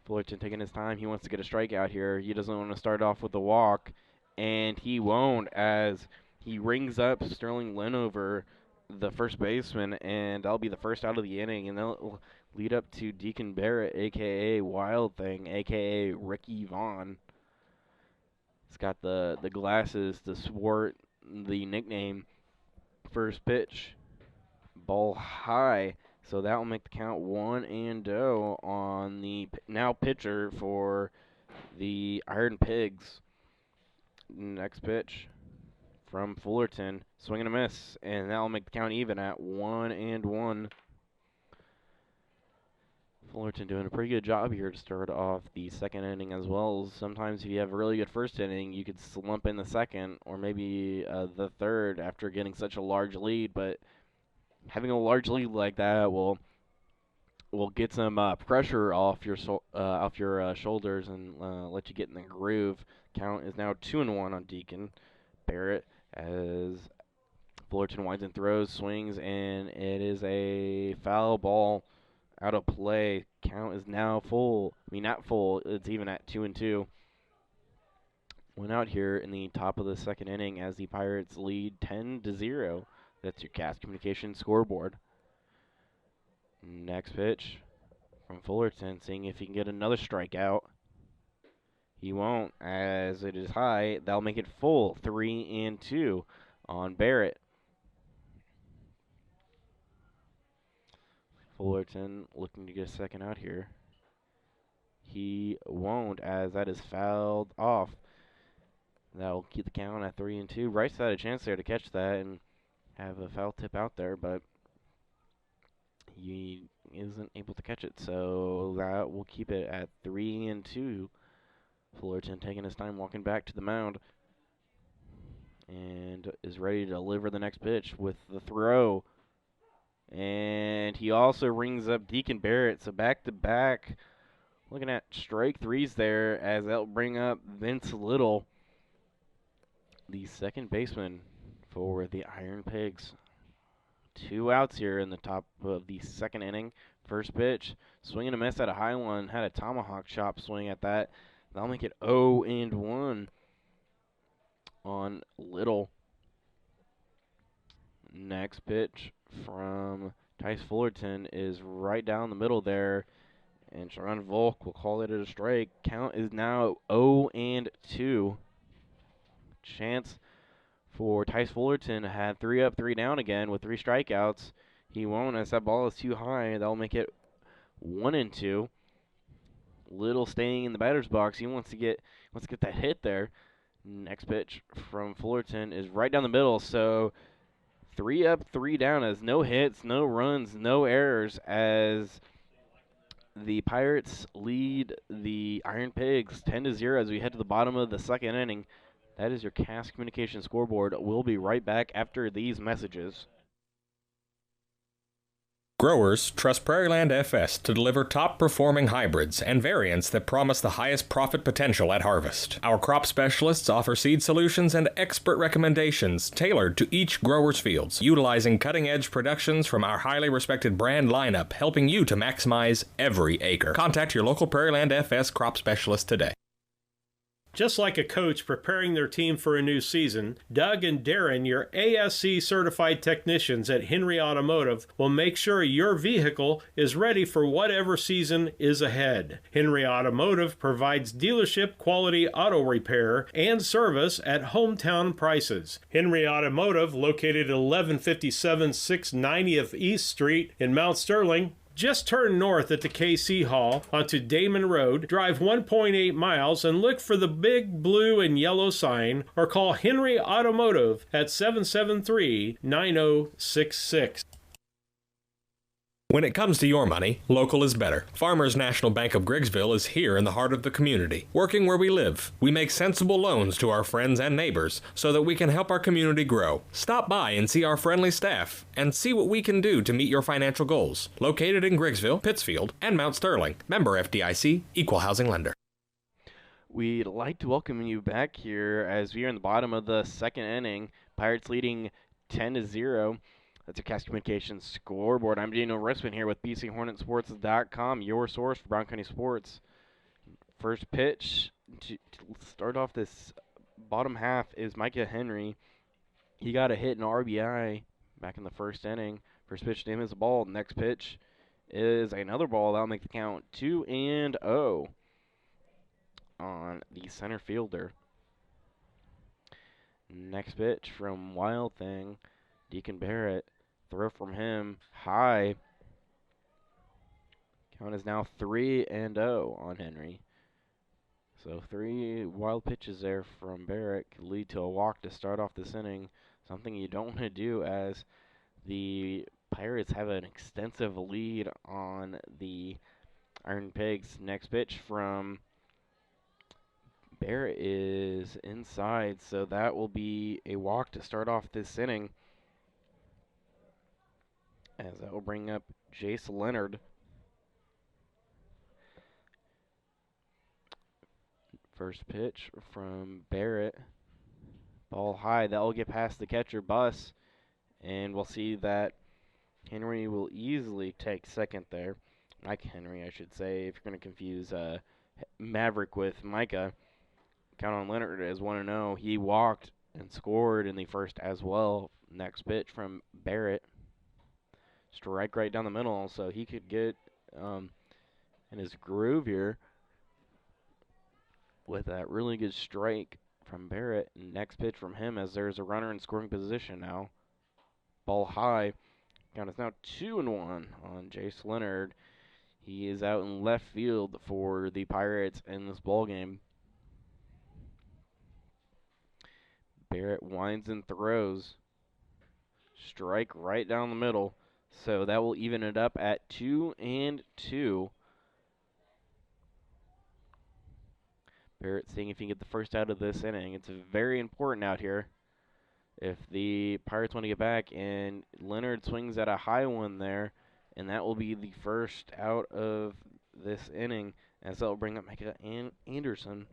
Fullerton taking his time. He wants to get a strikeout here. He doesn't want to start off with a walk. And he won't, as he rings up Sterling Linover, the first baseman, and that'll be the first out of the inning. And lead up to Deacon Barrett, a.k.a. Wild Thing, a.k.a. Ricky Vaughn. He's got the glasses to sport the nickname. First pitch, ball high. So that will make the count 1-0 on the now pitcher for the Iron Pigs. Next pitch from Fullerton, swing and a miss, and that will make the count even at 1-1. Fullerton doing a pretty good job here to start off the second inning as well. Sometimes if you have a really good first inning, you could slump in the second or maybe the third after getting such a large lead, but having a large lead like that will get some pressure off your shoulders and let you get in the groove. Count is now 2-1 on Deacon Barrett as Fullerton winds and throws, swings, and it is a foul ball out of play. Count is now full. I mean, not full. It's even at 2-2. Went out here in the top of the second inning as the Pirates lead 10-0. That's your Cast Communications scoreboard. Next pitch from Fullerton, seeing if he can get another strikeout. He won't, as it is high. That'll make it full. 3-2 on Barrett. Fullerton looking to get a second out here. He won't, as that is fouled off. That will keep the count at 3-2. Rice had a chance there to catch that and have a foul tip out there, but he isn't able to catch it, so that will keep it at 3-2. Fullerton taking his time walking back to the mound and is ready to deliver the next pitch with the throw. And he also rings up Deacon Barrett, so back-to-back. Looking at strike threes there as that'll bring up Vince Little, the second baseman for the Iron Pigs. 2 outs here in the top of the second inning. First pitch, swing and a miss at a high one. Had a tomahawk chop swing at that. That'll make it 0-1 on Little. Next pitch from Tice Fullerton is right down the middle there. And Sharon Volk will call it a strike. Count is now 0-2. Chance for Tice Fullerton had 3 up, 3 down again with 3 strikeouts. He won't, as that ball is too high. That'll make it 1-2. Little staying in the batter's box. He wants to get that hit there. Next pitch from Fullerton is right down the middle. So 3 up, 3 down as no hits, no runs, no errors as the Pirates lead the Iron Pigs 10-0 as we head to the bottom of the second inning. That is your Cast Communications scoreboard. We'll be right back after these messages. Growers trust Prairieland FS to deliver top-performing hybrids and variants that promise the highest profit potential at harvest. Our crop specialists offer seed solutions and expert recommendations tailored to each grower's fields, utilizing cutting-edge productions from our highly respected brand lineup, helping you to maximize every acre. Contact your local Prairieland FS crop specialist today. Just like a coach preparing their team for a new season, Doug and Darren, your ASC certified technicians at Henry Automotive, will make sure your vehicle is ready for whatever season is ahead. Henry Automotive provides dealership quality auto repair and service at hometown prices. Henry Automotive, located at 1157 690th East Street in Mount Sterling. Just turn north at the KC Hall onto Damon Road, drive 1.8 miles, and look for the big blue and yellow sign, or call Henry Automotive at 773-9066. When it comes to your money, local is better. Farmers National Bank of Griggsville is here in the heart of the community, working where we live. We make sensible loans to our friends and neighbors so that we can help our community grow. Stop by and see our friendly staff and see what we can do to meet your financial goals. Located in Griggsville, Pittsfield, and Mount Sterling. Member FDIC, Equal Housing Lender. We'd like to welcome you back here as we are in the bottom of the second inning. Pirates leading 10-0. That's your Cast Communications scoreboard. I'm Daniel Rispin here with BCHornetsports.com, your source for Brown County sports. First pitch to start off this bottom half is Micah Henry. He got a hit in RBI back in the first inning. First pitch to him is a ball. Next pitch is another ball. That'll make the count 2-0 on the center fielder. Next pitch from Wild Thing, Deacon Barrett. Throw from him, high. Count is now 3-0 on Henry. So 3 wild pitches there from Barrett could lead to a walk to start off this inning. Something you don't want to do, as the Pirates have an extensive lead on the Iron Pigs. Next pitch from Barrett is inside, so that will be a walk to start off this inning, as that will bring up Jace Leonard. First pitch from Barrett. Ball high. That will get past the catcher, Bus. And we'll see that Henry will easily take second there. Mike Henry, I should say, if you're going to confuse Maverick with Micah. Count on Leonard as 1-0. He walked and scored in the first as well. Next pitch from Barrett. Strike right down the middle, so he could get in his groove here with that really good strike from Barrett. Next pitch from him, as there's a runner in scoring position now. Ball high. Count is now 2-1 on Jace Leonard. He is out in left field for the Pirates in this ball game. Barrett winds and throws. Strike right down the middle. So that will even it up at 2-2. Barrett seeing if he can get the first out of this inning. It's very important out here if the Pirates want to get back. And Leonard swings at a high one there, and that will be the first out of this inning, as that will bring up Micah Anderson.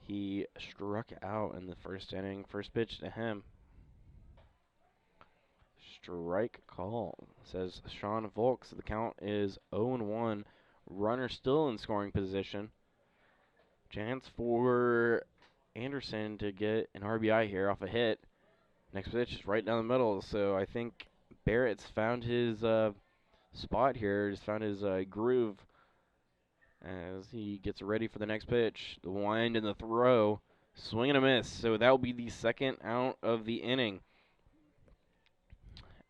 He struck out in the first inning. First pitch to him. Strike call, says Sean Volks. The count is 0-1. Runner still in scoring position. Chance for Anderson to get an RBI here off a hit. Next pitch is right down the middle, so I think Barrett's found his spot here, just found his groove as he gets ready for the next pitch. The wind and the throw, swing and a miss, so that will be the second out of the inning,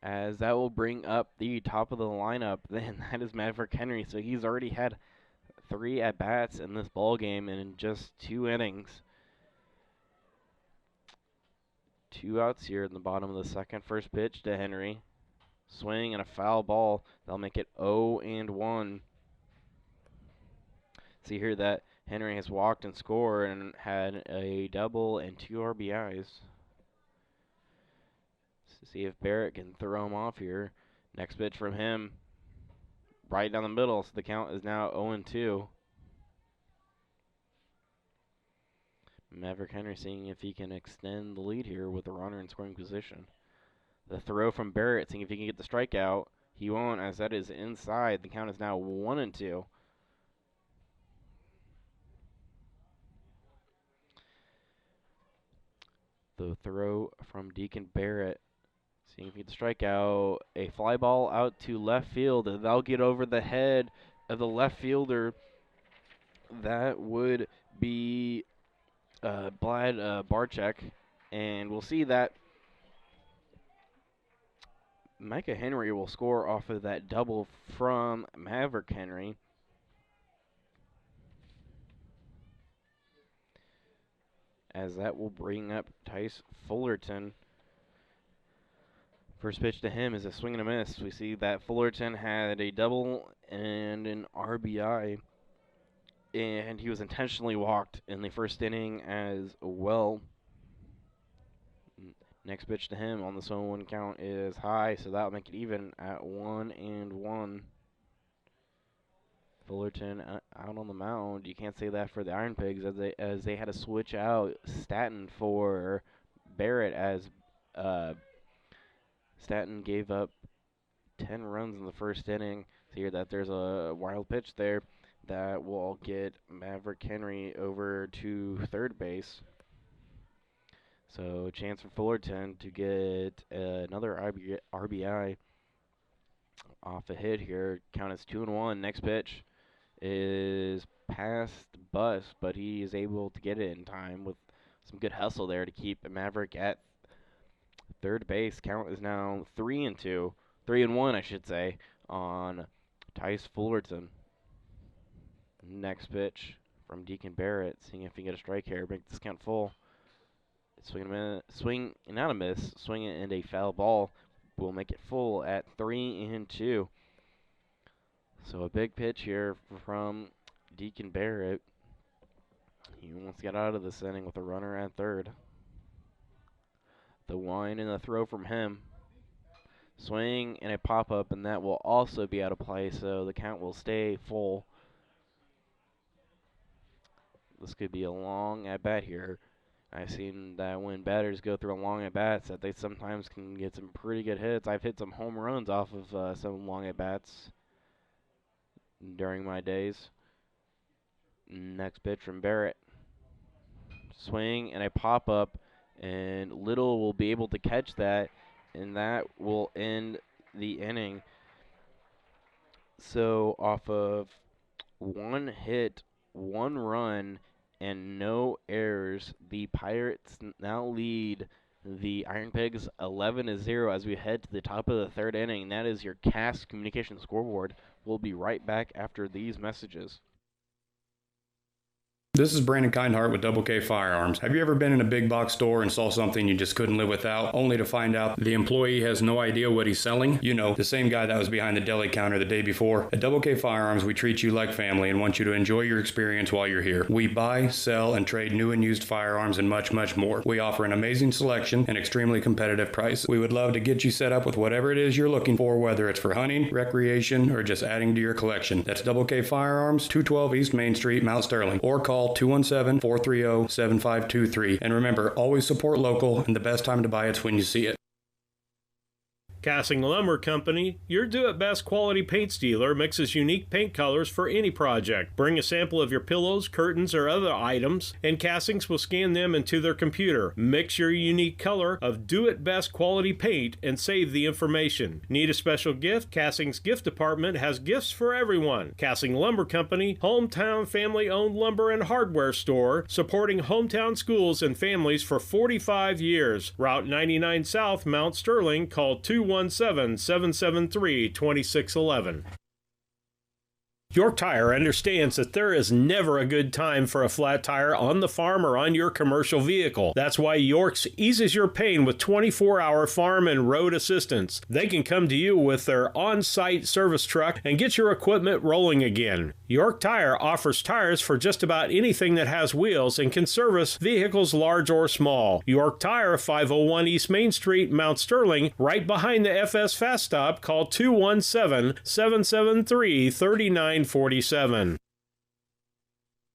as that will bring up the top of the lineup. Then that is Maverick Henry, so he's already had 3 at-bats in this ball game in just 2 innings. 2 outs here in the bottom of the second. First pitch to Henry. Swing and a foul ball. They'll make it 0-1. See here that Henry has walked and scored and had a double and 2 RBIs. See if Barrett can throw him off here. Next pitch from him. Right down the middle, so the count is now 0-2. Maverick Henry seeing if he can extend the lead here with the runner in scoring position. The throw from Barrett, seeing if he can get the strikeout. He won't, as that is inside. The count is now 1-2. The throw from Deacon Barrett, seeing if he can strike out. A fly ball out to left field, and that'll get over the head of the left fielder. That would be Vlad Barczyk. And we'll see that Micah Henry will score off of that double from Maverick Henry. As that will bring up Tice Fullerton. First pitch to him is a swing and a miss. We see that Fullerton had a double and an RBI, and he was intentionally walked in the first inning as well. Next pitch to him on the 0-1 count is high, so that'll make it even at 1-1. Fullerton out on the mound. You can't say that for the Iron Pigs, as they had to switch out Stanton for Barrett, as Stanton gave up 10 runs in the first inning. So here that there's a wild pitch there that will get Maverick Henry over to third base. So chance for Fullerton to get another RBI off a hit here. Count is 2-1. Next pitch is past Bus, but he is able to get it in time with some good hustle there to keep Maverick at third base. Count is now 3-2, 3-1, I should say, on Tice Fullerton. Next pitch from Deacon Barrett, seeing if he can get a strike here, make this count full. Swing and not a miss, swing and a foul ball will make it full at 3-2. So a big pitch here from Deacon Barrett. He wants to get out of this inning with a runner at third. The wind and the throw from him. Swing and a pop-up, and that will also be out of play, so the count will stay full. This could be a long at-bat here. I've seen that when batters go through a long at-bats that they sometimes can get some pretty good hits. I've hit some home runs off of some long at-bats during my days. Next pitch from Barrett. Swing and a pop-up, and Little will be able to catch that, and that will end the inning. So off of one hit, one run, and no errors, the Pirates now lead the Iron Pigs 11-0 as we head to the top of the third inning. That is your Cass Communication scoreboard. We'll be right back after these messages. This is Brandon Kindhart with Double K Firearms. Have you ever been in a big box store and saw something you just couldn't live without, only to find out the employee has no idea what he's selling? You know, the same guy that was behind the deli counter the day before. At Double K Firearms, we treat you like family and want you to enjoy your experience while you're here. We buy, sell, and trade new and used firearms and much, much more. We offer an amazing selection and extremely competitive prices. We would love to get you set up with whatever it is you're looking for, whether it's for hunting, recreation, or just adding to your collection. That's Double K Firearms, 212 East Main Street, Mount Sterling, or call 217-430-7523. And remember, always support local, and the best time to buy it's when you see it. Cassing Lumber Company, your do-it-best quality paint dealer, mixes unique paint colors for any project. Bring a sample of your pillows, curtains, or other items, and Cassings will scan them into their computer. Mix your unique color of do-it-best quality paint and save the information. Need a special gift? Cassing's gift department has gifts for everyone. Cassing Lumber Company, hometown family-owned lumber and hardware store, supporting hometown schools and families for 45 years. Route 99 South, Mount Sterling. Call 217-773-2611. York Tire understands that there is never a good time for a flat tire on the farm or on your commercial vehicle. That's why York's eases your pain with 24-hour farm and road assistance. They can come to you with their on-site service truck and get your equipment rolling again. York Tire offers tires for just about anything that has wheels and can service vehicles large or small. York Tire, 501 East Main Street, Mount Sterling, right behind the FS Fast Stop. Call 217-773-3947.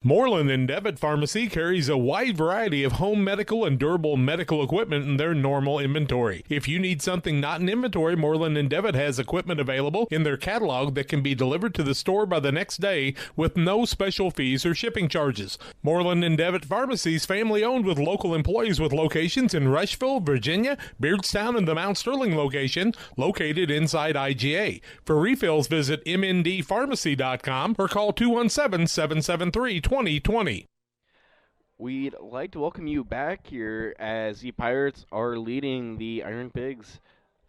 Moreland and Devitt Pharmacy carries a wide variety of home medical and durable medical equipment in their normal inventory. If you need something not in inventory, Moreland and Devitt has equipment available in their catalog that can be delivered to the store by the next day with no special fees or shipping charges. Moreland and Devitt Pharmacies, family owned with local employees with locations in Rushville, Virginia, Beardstown, and the Mount Sterling location, located inside IGA. For refills, visit mndpharmacy.com or call 217-773-2020. We'd like to welcome you back here as the Pirates are leading the Iron Pigs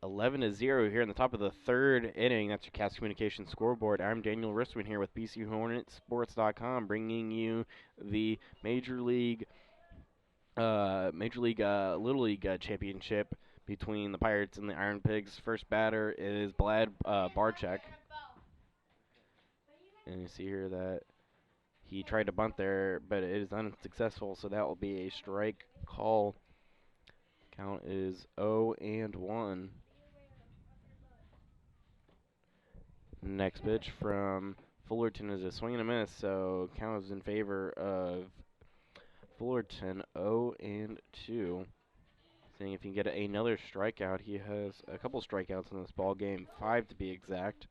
11-0 here in the top of the third inning. That's your Cass Communications scoreboard. I'm Daniel Ristman here with BCHornetsports.com, bringing you the Major League Little League championship between the Pirates and the Iron Pigs. First batter is Vlad Barchek. And you see here that he tried to bunt there, but it is unsuccessful, so that will be a strike call. Count is 0-1. Next pitch from Fullerton is a swing and a miss, so count is in favor of Fullerton, 0-2. Seeing if he can get another strikeout. He has a couple strikeouts in this ball game, 5 to be exact.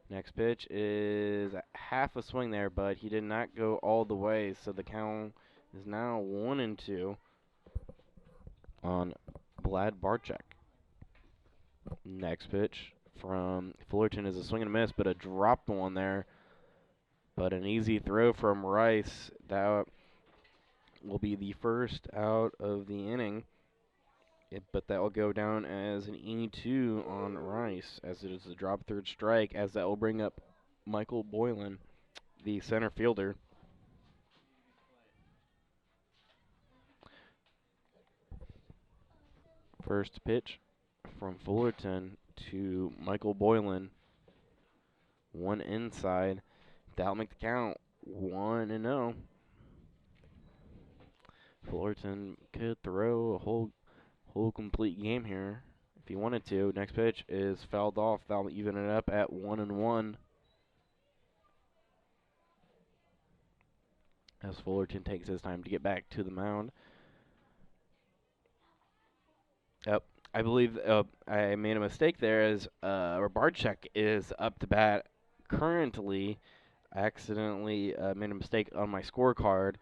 Next pitch is half a swing there, but he did not go all the way, so the count is now 1-2. on Vlad Barchek. Next pitch from Fullerton is a swing and a miss, but a dropped one there. But an easy throw from Rice. That will be the first out of the inning. But that will go down as an E2 on Rice, as it is a drop third strike, as that will bring up Michael Boylan, the center fielder. First pitch from Fullerton to Michael Boylan. One inside. That'll make the count 1-0. Fullerton could throw a whole complete game here if he wanted to. Next pitch is fouled off. That'll even it up at 1-1. As Fullerton takes his time to get back to the mound. Yep, I believe I made a mistake there as Barchek is up to bat currently. I accidentally made a mistake on my scorecard.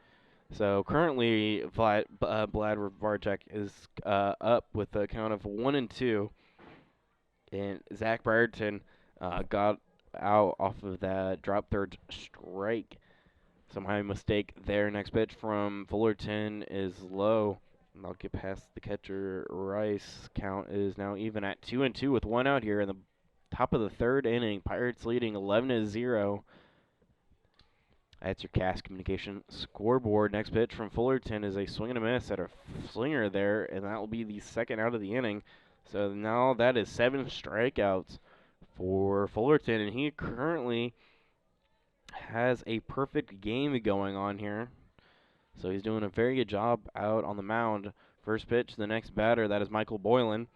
So currently, Vlad Barchek is up with a count of 1-2, and Zach Brierton got out off of that drop third strike. Somehow mistake there. Next pitch from Fullerton is low. And I'll get past the catcher. Rice. Count is now even at 2-2 with one out here in the top of the third inning. Pirates leading 11-0. That's your Cast Communication scoreboard. Next pitch from Fullerton is a swing and a miss at a slinger there, and that will be the second out of the inning. So now that is 7 strikeouts for Fullerton, and he currently has a perfect game going on here. So he's doing a very good job out on the mound. First pitch, the next batter, that is Michael Boylan.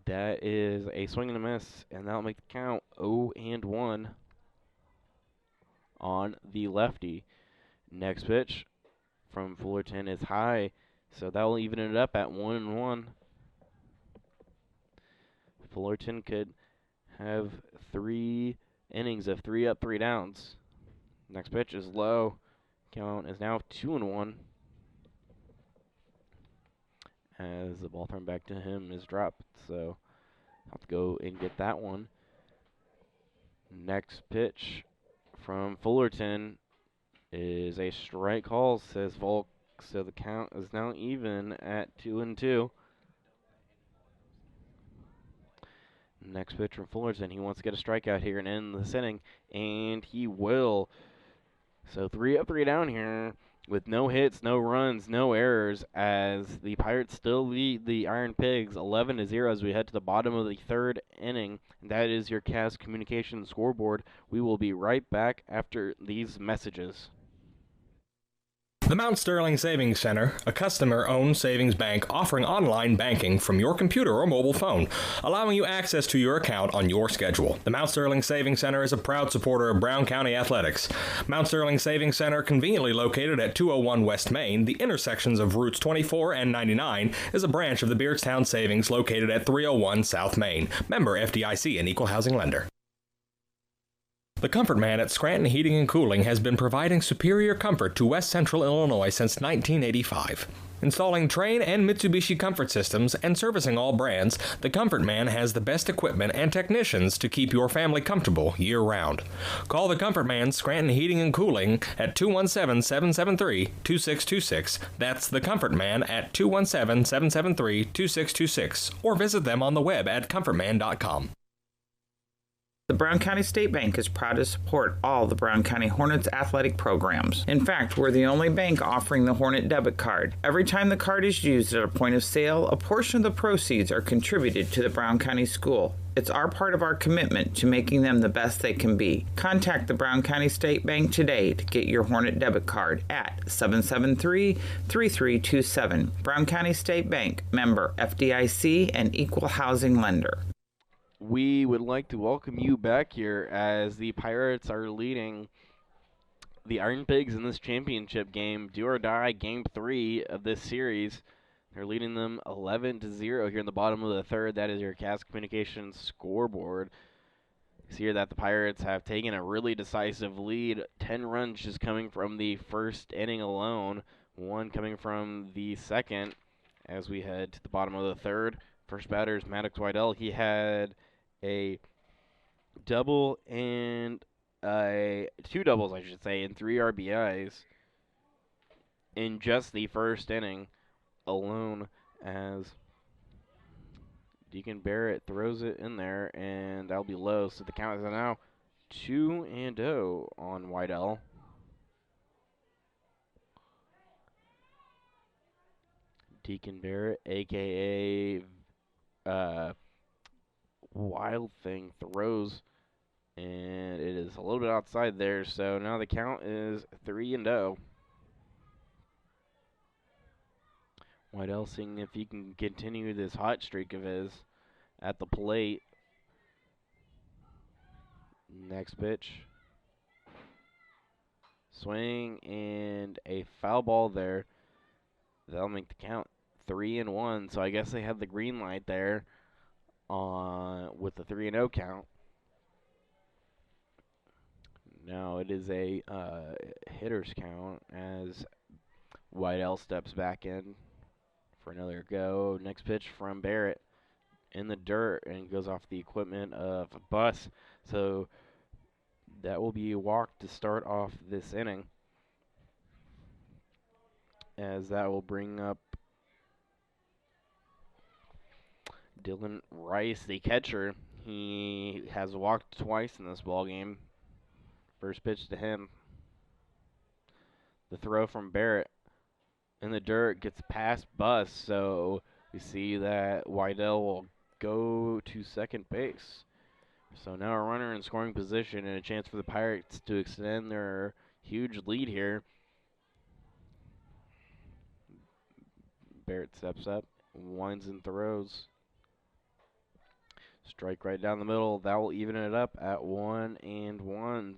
That is a swing and a miss, and that'll make the count 0-1 on the lefty. Next pitch from Fullerton is high, so that will even it up at 1-1. Fullerton could have 3 innings of 3 up, 3 downs. Next pitch is low. Count is now 2-1. As the ball thrown back to him is dropped, so I'll have to go and get that one. Next pitch from Fullerton is a strike call, says Volk, so the count is now even at 2-2. Next pitch from Fullerton, he wants to get a strikeout here and end this inning, and he will. So 3 up, 3 down here with no hits, no runs, no errors, as the Pirates still lead the Iron Pigs 11-0 as we head to the bottom of the third inning. And that is your Cast Communication scoreboard. We will be right back after these messages. The Mount Sterling Savings Center, a customer-owned savings bank offering online banking from your computer or mobile phone, allowing you access to your account on your schedule. The Mount Sterling Savings Center is a proud supporter of Brown County athletics. Mount Sterling Savings Center, conveniently located at 201 West Main, the intersections of routes 24 and 99, is a branch of the Beardstown Savings located at 301 South Main. Member FDIC and Equal Housing Lender. The Comfort Man at Scranton Heating and Cooling has been providing superior comfort to West Central Illinois since 1985. Installing Trane and Mitsubishi comfort systems and servicing all brands, the Comfort Man has the best equipment and technicians to keep your family comfortable year-round. Call the Comfort Man Scranton Heating and Cooling at 217-773-2626. That's the Comfort Man at 217-773-2626. Or visit them on the web at comfortman.com. The Brown County State Bank is proud to support all the Brown County Hornets athletic programs. In fact, we're the only bank offering the Hornet debit card. Every time the card is used at a point of sale, a portion of the proceeds are contributed to the Brown County School. It's our part of our commitment to making them the best they can be. Contact the Brown County State Bank today to get your Hornet debit card at 773-3327. Brown County State Bank, member FDIC and Equal Housing Lender. We would like to welcome you back here as the Pirates are leading the Iron Pigs in this championship game, do or die, game 3 of this series. They're leading them 11-0 here in the bottom of the third. That is your Cast Communications scoreboard. You see here that the Pirates have taken a really decisive lead. 10 runs just coming from the first inning alone, 1 coming from the second, as we head to the bottom of the third. First batter is Maddox Wydell. He had a double and two doubles, I should say, and 3 RBIs in just the first inning alone, as Deacon Barrett throws it in there, and that'll be low. So the count is now 2-0 on Wydell. Deacon Barrett, a.k.a. Wild Thing, throws, and it is a little bit outside there. So now the count is 3-0. Wydell seeing if he can continue this hot streak of his at the plate. Next pitch. Swing and a foul ball there. That'll make the count 3-1. So I guess they had the green light there with the 3-0 count. Now it is a hitter's count as Wydell steps back in for another go. Next pitch from Barrett in the dirt and goes off the equipment of a bus. So that will be a walk to start off this inning, as that will bring up Dylan Rice, the catcher. He has walked twice in this ball game. First pitch to him. The throw from Barrett in the dirt gets past Bus, so we see that Wydell will go to second base. So now a runner in scoring position and a chance for the Pirates to extend their huge lead here. Barrett steps up, winds and throws. Strike right down the middle. That will even it up at 1-1.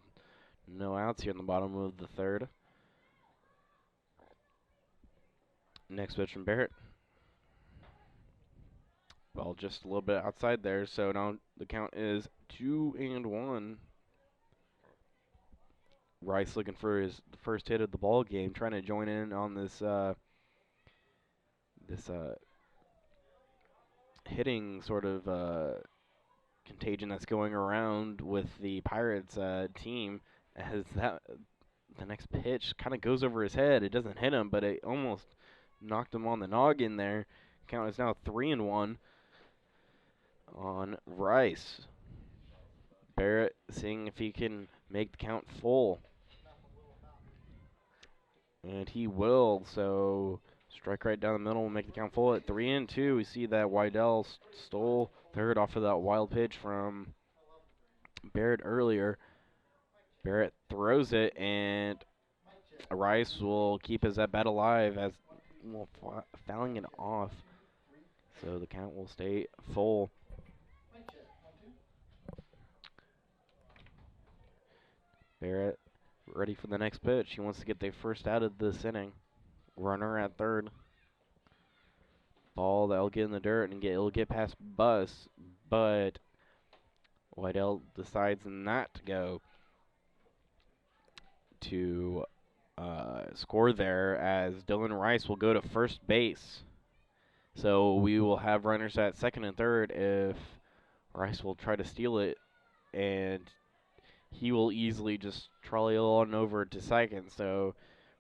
No outs here in the bottom of the third. Next pitch from Barrett. Ball just a little bit outside there, so now the count is 2-1. Rice looking for his first hit of the ball game, trying to join in on this hitting sort of contagion that's going around with the Pirates team, as that the next pitch kind of goes over his head. It doesn't hit him, but it almost knocked him on the noggin there. Count is now 3-1 on Rice. Barrett seeing if he can make the count full. And he will, so strike right down the middle will make the count full at 3-2. We see that Wydell stole third off of that wild pitch from Barrett earlier. Barrett throws it, and Rice will keep his at bat alive as fouling it off. So the count will stay full. Barrett ready for the next pitch. He wants to get the first out of this inning. Runner at third. Ball that'll get in the dirt and it'll get past Bus, but Wydell decides not to go to score there, as Dylan Rice will go to first base. So we will have runners at second and third if Rice will try to steal it, and he will easily just trolley on over to second. So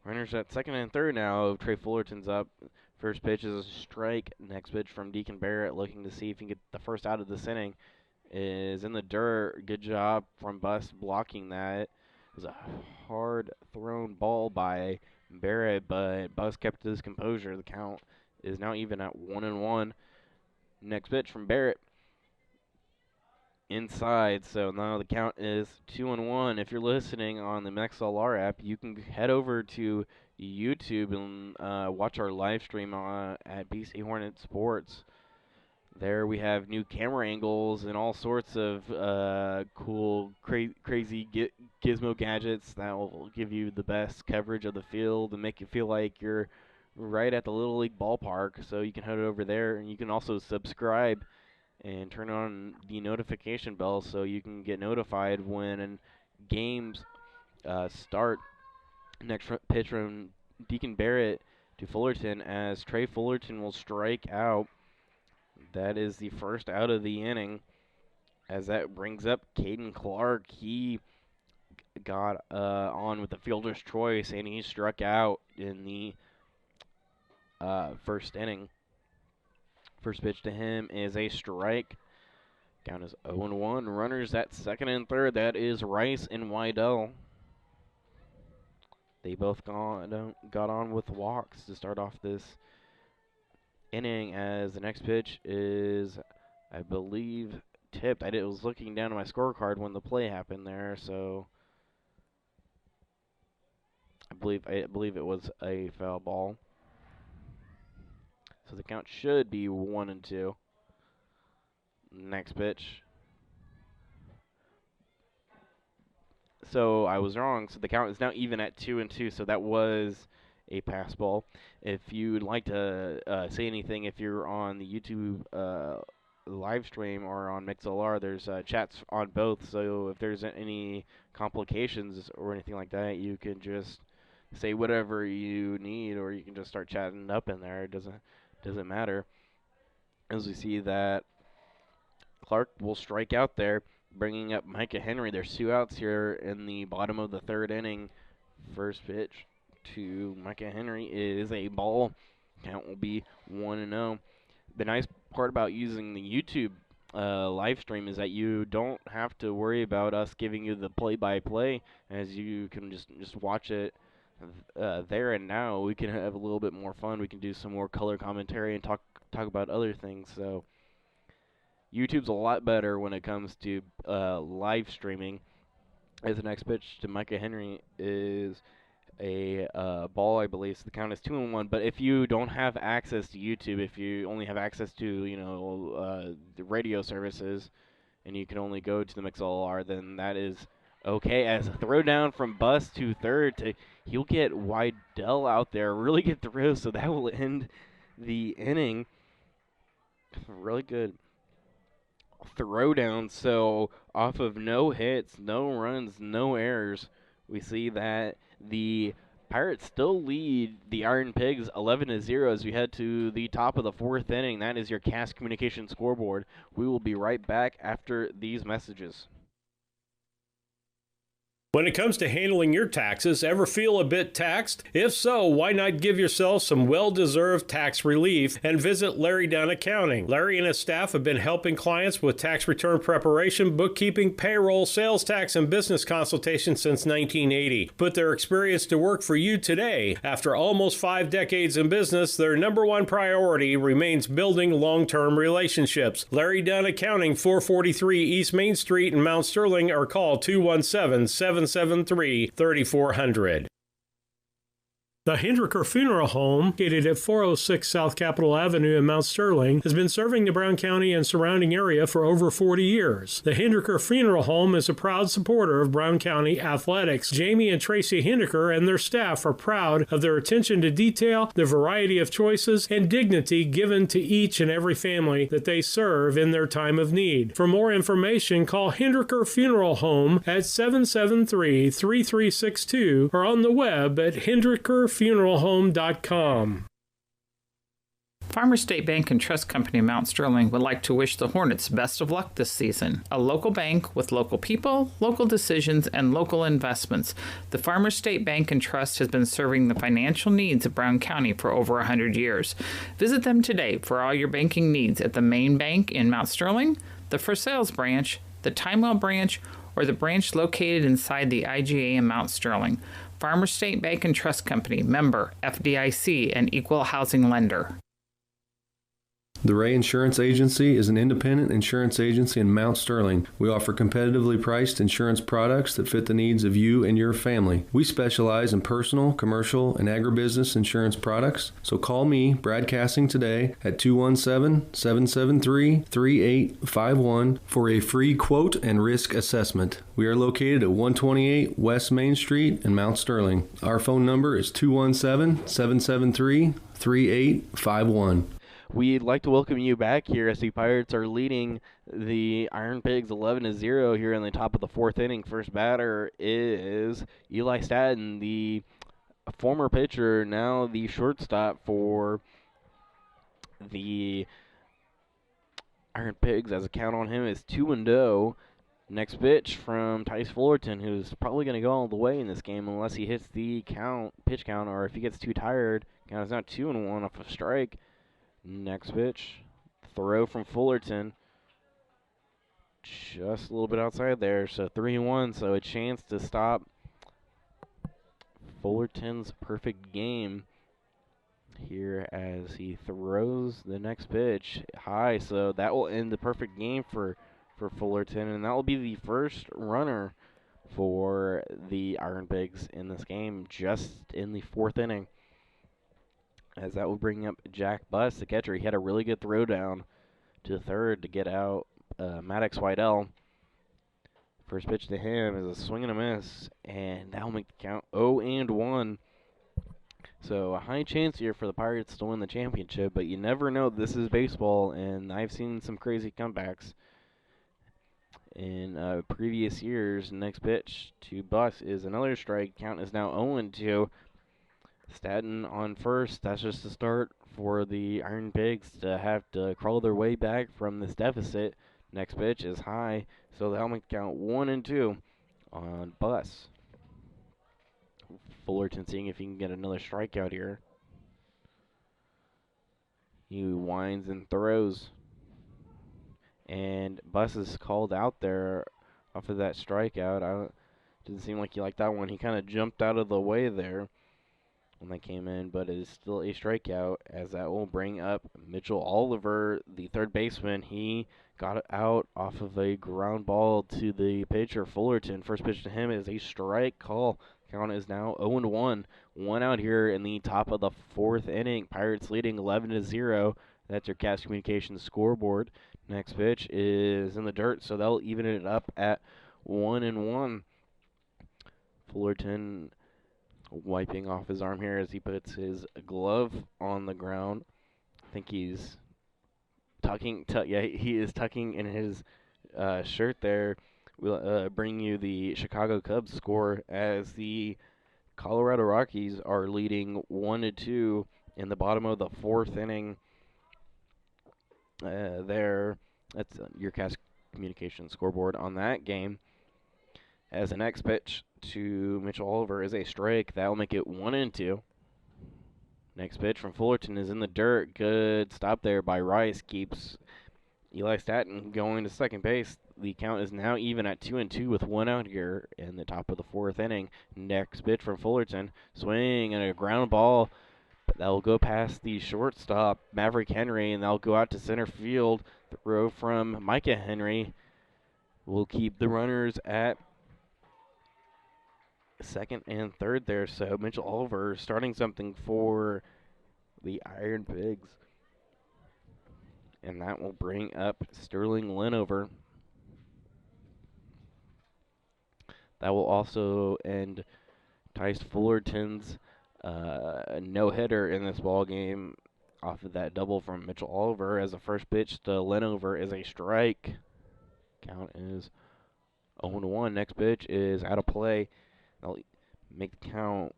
runners at second and third now. Trey Fullerton's up. First pitch is a strike. Next pitch from Deacon Barrett, looking to see if he can get the first out of this inning, is in the dirt. Good job from Bus blocking that. It was a hard thrown ball by Barrett, but Bus kept his composure. The count is now even at 1-1. Next pitch from Barrett. Inside, so now the count is 2-1. If you're listening on the MXLR app, you can head over to YouTube and watch our live stream at BC Hornet Sports. There we have new camera angles and all sorts of cool, crazy gizmo gadgets that will give you the best coverage of the field and make you feel like you're right at the Little League ballpark. So you can head over there, and you can also subscribe and turn on the notification bell so you can get notified when games start. Next pitch from Deacon Barrett to Fullerton as Trey Fullerton will strike out. That is the first out of the inning, as that brings up Caden Clark. He got on with the fielder's choice, and he struck out in the first inning. First pitch to him is a strike. Count is 0-1. Runners at second and third. That is Rice and Wydell. They both got on with walks to start off this inning, as the next pitch is, I believe, tipped. I was looking down at my scorecard when the play happened there, so I believe it was a foul ball. So the count should be 1-2. Next pitch. So I was wrong. So the count is now even at 2-2. So that was a pass ball. If you'd like to say anything, if you're on the YouTube live stream or on MixLR, there's chats on both. So if there's any complications or anything like that, you can just say whatever you need, or you can just start chatting up in there. It doesn't matter. As we see that Clark will strike out there, bringing up Micah Henry. There's 2 outs here in the bottom of the third inning. First pitch to Micah Henry is a ball. Count will be 1-0. The nice part about using the YouTube live stream is that you don't have to worry about us giving you the play-by-play, as you can just watch it there and now. We can have a little bit more fun. We can do some more color commentary and talk about other things. So YouTube's a lot better when it comes to live streaming. As the next pitch to Micah Henry is a ball, I believe. So the count is 2-1. But if you don't have access to YouTube, if you only have access to the radio services, and you can only go to the MixLR, then that is okay. As a throw down from Bus to third, he'll get Wydell out there, really get through. So that will end the inning. Really good throwdown. So off of no hits, no runs, no errors, we see that the Pirates still lead the Iron Pigs 11-0 as we head to the top of the fourth inning. That is your Cast Communication scoreboard. We will be right back after these messages. When it comes to handling your taxes, ever feel a bit taxed? If so, why not give yourself some well-deserved tax relief and visit Larry Dunn Accounting. Larry and his staff have been helping clients with tax return preparation, bookkeeping, payroll, sales tax, and business consultation since 1980. Put their experience to work for you today. After almost 5 decades in business, their number one priority remains building long-term relationships. Larry Dunn Accounting, 443 East Main Street in Mount Sterling, or call 217-773-3400. The Hendricker Funeral Home, located at 406 South Capitol Avenue in Mount Sterling, has been serving the Brown County and surrounding area for over 40 years. The Hendricker Funeral Home is a proud supporter of Brown County athletics. Jamie and Tracy Hendricker and their staff are proud of their attention to detail, the variety of choices, and dignity given to each and every family that they serve in their time of need. For more information, call Hendricker Funeral Home at 773-3362 or on the web at hendrickerfuneralhome.com. Farmers State Bank and Trust Company of Mount Sterling would like to wish the Hornets best of luck this season. A local bank with local people, local decisions, and local investments, the Farmers State Bank and Trust has been serving the financial needs of Brown County for over 100 years. Visit them today for all your banking needs at the main bank in Mount Sterling, the For Sales branch, the Timewell branch, or the branch located inside the IGA in Mount Sterling. Farmers State Bank and Trust Company, member FDIC, and equal housing lender. The Ray Insurance Agency is an independent insurance agency in Mount Sterling. We offer competitively priced insurance products that fit the needs of you and your family. We specialize in personal, commercial, and agribusiness insurance products. So call me, Brad Cassing, today at 217-773-3851 for a free quote and risk assessment. We are located at 128 West Main Street in Mount Sterling. Our phone number is 217-773-3851. We'd like to welcome you back here as the Pirates are leading the Iron Pigs 11-0 here in the top of the fourth inning. First batter is Eli Staton, the a former pitcher, now the shortstop for the Iron Pigs, as a count on him is 2-0. Next pitch from Tice Fullerton, who's probably going to go all the way in this game unless he hits the pitch count, or if he gets too tired. Count is now 2-1 off a strike. Next pitch, throw from Fullerton, just a little bit outside there, so 3-1, so a chance to stop Fullerton's perfect game here as he throws the next pitch high, so that will end the perfect game for Fullerton, and that will be the first runner for the Iron Pigs in this game, just in the 4th inning. As that will bring up Jack Buss, the catcher. He had a really good throw down to third to get out Maddox Whitell. First pitch to him is a swing and a miss, and that will make the count 0-1. So a high chance here for the Pirates to win the championship, but you never know. This is baseball, and I've seen some crazy comebacks in previous years. Next pitch to Buss is another strike. Count is now 0-2. Statton on first. That's just the start for the Iron Pigs to have to crawl their way back from this deficit. Next pitch is high, so that'll make the count 1-2 on Buss. Fullerton seeing if he can get another strikeout here. He winds and throws. And Buss is called out there off of that strikeout. Didn't seem like he liked that one. He kind of jumped out of the way there when that came in, but it is still a strikeout, as that will bring up Mitchell Oliver, the third baseman. He got out off of a ground ball to the pitcher, Fullerton. First pitch to him is a strike call. Count is now 0-1. One out here in the top of the 4th inning. Pirates leading 11-0. That's your Cast Communications scoreboard. Next pitch is in the dirt, so they'll even it up at 1-1. Fullerton wiping off his arm here as he puts his glove on the ground. I think he's tucking. He is tucking in his shirt there. We'll bring you the Chicago Cubs score as the Colorado Rockies are leading 1-2 in the bottom of the 4th inning. There, that's your Cast Communications scoreboard on that game. As the next pitch to Mitchell Oliver is a strike, that will make it 1-2. Next pitch from Fullerton is in the dirt. Good stop there by Rice. Keeps Eli Statton going to second base. The count is now even at 2-2 with one out here in the top of the 4th inning. Next pitch from Fullerton. Swing and a ground ball. But that will go past the shortstop, Maverick Henry, and that'll go out to center field. Throw from Micah Henry will keep the runners at second and third there. So Mitchell Oliver starting something for the Iron Pigs. And that will bring up Sterling Linover. That will also end Tice Fullerton's no-hitter in this ball game off of that double from Mitchell Oliver. As the first pitch to Linover is a strike. Count is 0-1. Next pitch is out of play. They'll make the count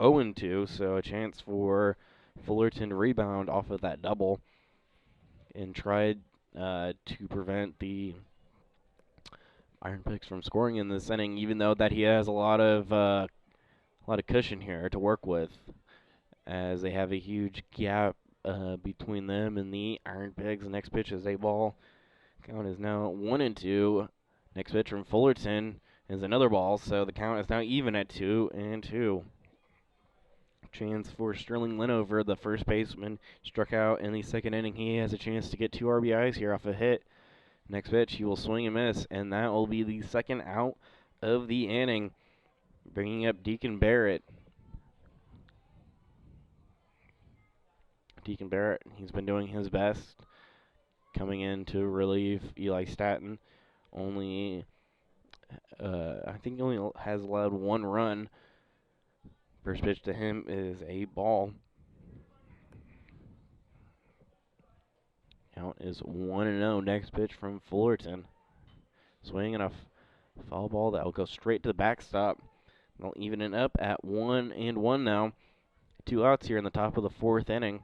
0-2, so a chance for Fullerton to rebound off of that double and tried to prevent the Iron Pigs from scoring in this inning, even though that he has a lot of cushion here to work with, as they have a huge gap between them and the Iron Pigs. The next pitch is a ball. Count is now 1-2. Next pitch from Fullerton is another ball, so the count is now even at 2-2. Chance for Sterling Linover, the first baseman, struck out in the second inning. He has a chance to get 2 RBIs here off a hit. Next pitch, he will swing and miss, and that will be the second out of the inning, bringing up Deacon Barrett. Deacon Barrett, he's been doing his best coming in to relieve Eli Statton. I think he only has allowed 1 run. First pitch to him is a ball. Count is 1-0. Next pitch from Fullerton. Swing and a foul ball that will go straight to the backstop. They'll even it up at 1-1 now. 2 outs here in the top of the 4th inning.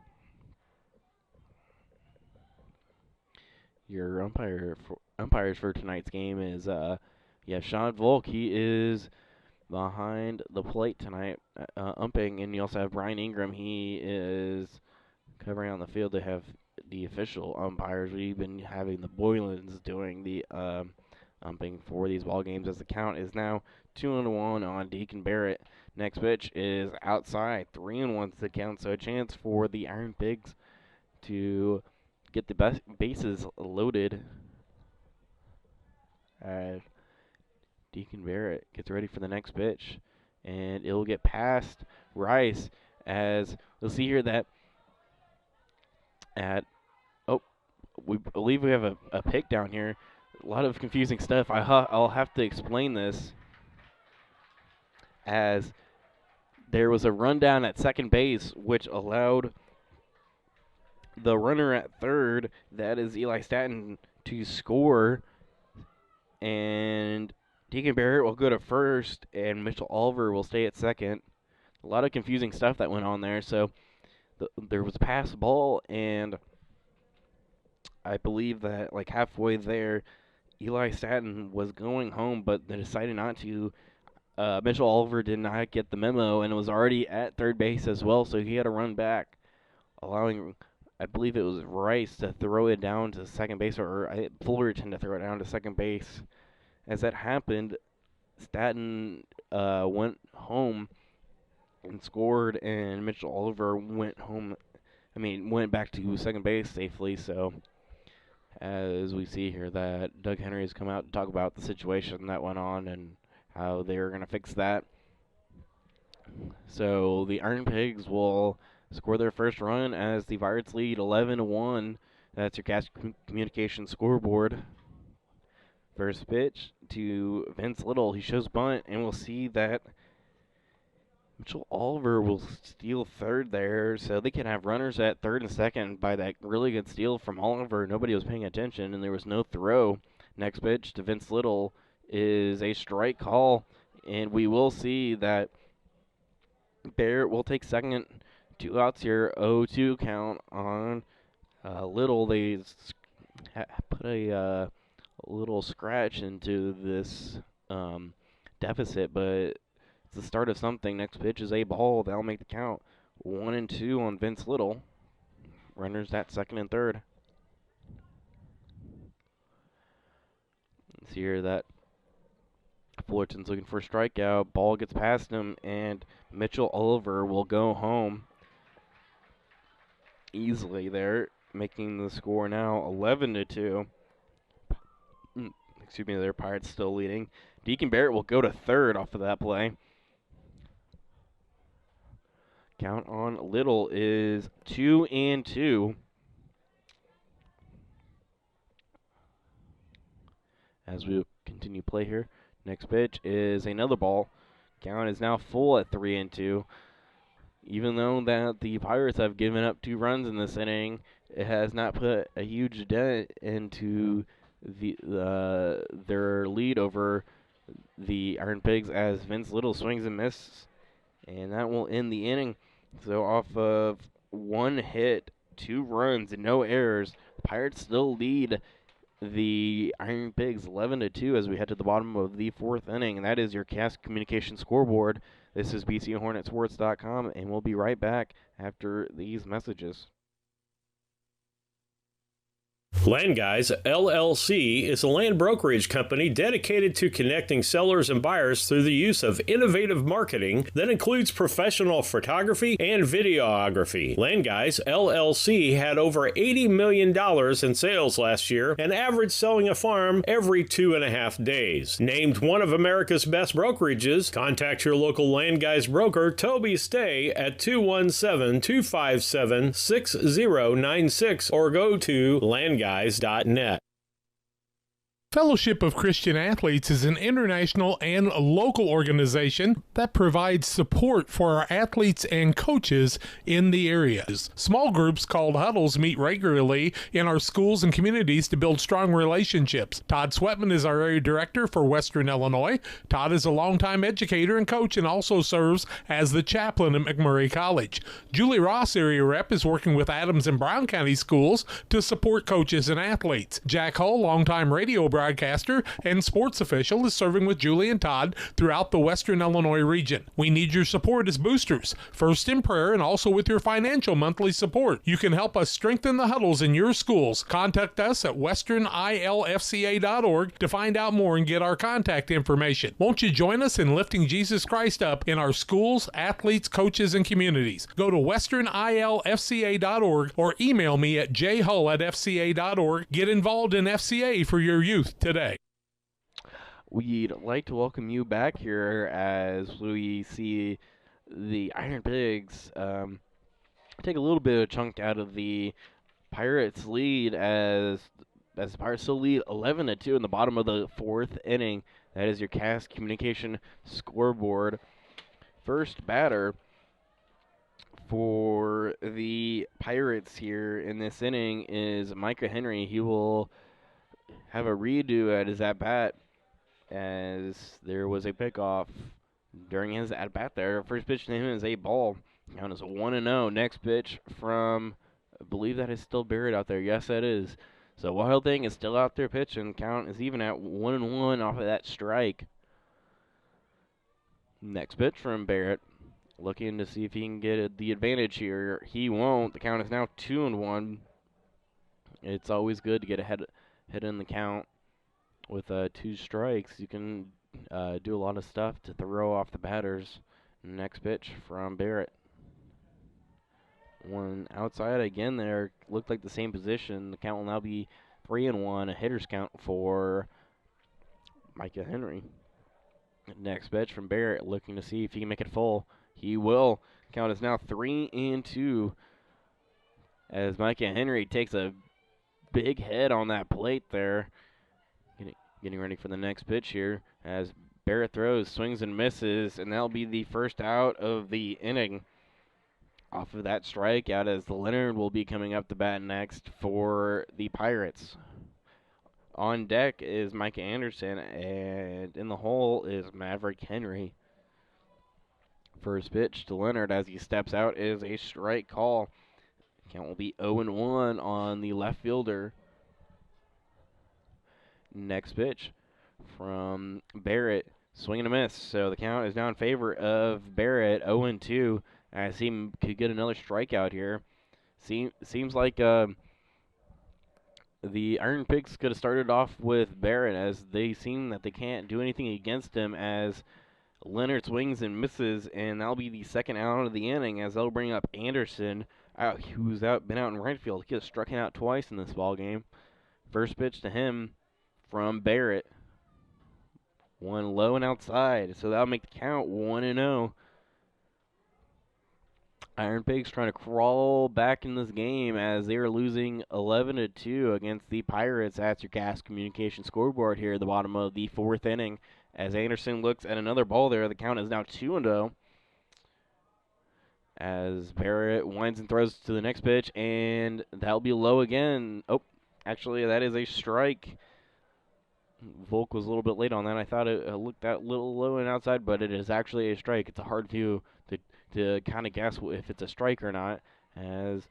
Your umpires for tonight's game is Sean Volk. He is behind the plate tonight, umping, and you also have Brian Ingram. He is covering on the field. They have the official umpires. We've been having the Boylans doing the umping for these ball games, as the count is now 2-1 on Deacon Barrett. Next pitch is outside, 3-1 the count, so a chance for the Iron Pigs to get the bases loaded as Deacon Barrett gets ready for the next pitch, and it'll get past Rice, as we'll see here that we believe we have a pick down here. A lot of confusing stuff. I'll have to explain this, as there was a rundown at second base, which allowed the runner at third, that is Eli Statton, to score, and Deacon Barrett will go to first, and Mitchell Oliver will stay at second. A lot of confusing stuff that went on there. So there was a pass ball, and I believe that like halfway there, Eli Statton was going home, but they decided not to. Mitchell Oliver did not get the memo, and was already at third base as well, so he had to run back, allowing, I believe it was Rice, to throw it down to second base, or Fullerton to throw it down to second base. As that happened, Statton went home and scored, and Mitchell Oliver went back to second base safely. So, as we see here, that Doug Henry has come out to talk about the situation that went on and how they're going to fix that. So the Iron Pigs will score their first run as the Pirates lead 11-1. That's your Cast Communication scoreboard. First pitch to Vince Little. He shows bunt, and we'll see that Mitchell Oliver will steal third there, so they can have runners at third and second by that really good steal from Oliver. Nobody was paying attention, and there was no throw. Next pitch to Vince Little is a strike call, and we will see that Barrett will take second. 2 outs here, 0-2 count on Little. They put a little scratch into this deficit, but it's the start of something. Next pitch is a ball. That'll make the count 1-2 on Vince Little. Runners at second and third. Let's see here that Fullerton's looking for a strikeout. Ball gets past him, and Mitchell Oliver will go home easily there, making the score now 11-2. Excuse me, their Pirates still leading. Deacon Barrett will go to third off of that play. Count on Little is 2-2. As we continue play here, next pitch is another ball. Count is now full at 3-2. Even though that the Pirates have given up 2 runs in this inning, it has not put a huge dent into their lead over the Iron Pigs, as Vince Little swings and misses, and that will end the inning. So off of 1 hit, 2 runs, and no errors, the Pirates still lead the Iron Pigs 11-2 as we head to the bottom of the 4th inning, and that is your Cast Communication scoreboard. This is BCHornetsports.com, and we'll be right back after these messages. Land Guys LLC is a land brokerage company dedicated to connecting sellers and buyers through the use of innovative marketing that includes professional photography and videography. Land Guys LLC had over $80 million in sales last year and averaged selling a farm every 2.5 days. Named one of America's best brokerages, contact your local Land Guys broker, Toby Stay, at 217-257-6096 or go to landguys.net. Fellowship of Christian Athletes is an international and local organization that provides support for our athletes and coaches in the areas. Small groups called huddles meet regularly in our schools and communities to build strong relationships. Todd Sweatman is our area director for Western Illinois. Todd is a longtime educator and coach and also serves as the chaplain at McMurray College. Julie Ross, area rep, is working with Adams and Brown County schools to support coaches and athletes. Jack Hull, longtime radio broadcaster and sports official, is serving with Julie and Todd throughout the Western Illinois region. We need your support as boosters, first in prayer and also with your financial monthly support. You can help us strengthen the huddles in your schools. Contact us at westernilfca.org to find out more and get our contact information. Won't you join us in lifting Jesus Christ up in our schools, athletes, coaches, and communities? Go to westernilfca.org or email me at jhull@fca.org. Get involved in FCA for your youth today. We'd like to welcome you back here as we see the Iron Pigs take a little bit of a chunk out of the Pirates' lead as the Pirates still lead 11-2 in the bottom of the fourth inning. That is your Cast Communication scoreboard. First batter for the Pirates here in this inning is Micah Henry. He will have a redo at his at-bat as there was a pickoff during his at-bat there. First pitch to him is a ball. Count is 1-0. Next pitch from, I believe that is still Barrett out there. Yes, that is. So Wild Thing is still out there pitching. Count is even at 1-1 off of that strike. Next pitch from Barrett. Looking to see if he can get the advantage here. He won't. The count is now 2-1. It's always good to get ahead in the count. With 2 strikes, you can do a lot of stuff to throw off the batters. Next pitch from Barrett. One outside again there. Looked like the same position. The count will now be 3-1. A hitter's count for Micah Henry. Next pitch from Barrett. Looking to see if he can make it full. He will. Count is now 3-2. As Micah Henry takes a big hit on that plate there. Getting ready for the next pitch here as Barrett throws, swings and misses, and that'll be the first out of the inning off of that strikeout as Leonard will be coming up to bat next for the Pirates. On deck is Micah Anderson, and in the hole is Maverick Henry. First pitch to Leonard as he steps out is a strike call. Count will be 0-1 on the left fielder. Next pitch from Barrett, swing and a miss. So the count is now in favor of Barrett, 0-2. As he could get another strikeout here. Seems like the Iron Pigs could have started off with Barrett as they seem that they can't do anything against him as Leonard swings and misses, and that'll be the second out of the inning as they'll bring up Anderson, who's been out in right field. He has struck him out twice in this ball game. First pitch to him from Barrett. One low and outside, so that'll make the count 1-0. Iron Pigs trying to crawl back in this game as they are losing 11-2 against the Pirates. That's your Cast Communication scoreboard here at the bottom of the fourth inning. As Anderson looks at another ball there, the count is now 2-0. As Barrett winds and throws to the next pitch, and that'll be low again. Oh, actually, that is a strike. Volk was a little bit late on that. I thought it looked that little low and outside, but it is actually a strike. It's a hard to kind of guess if it's a strike or not, as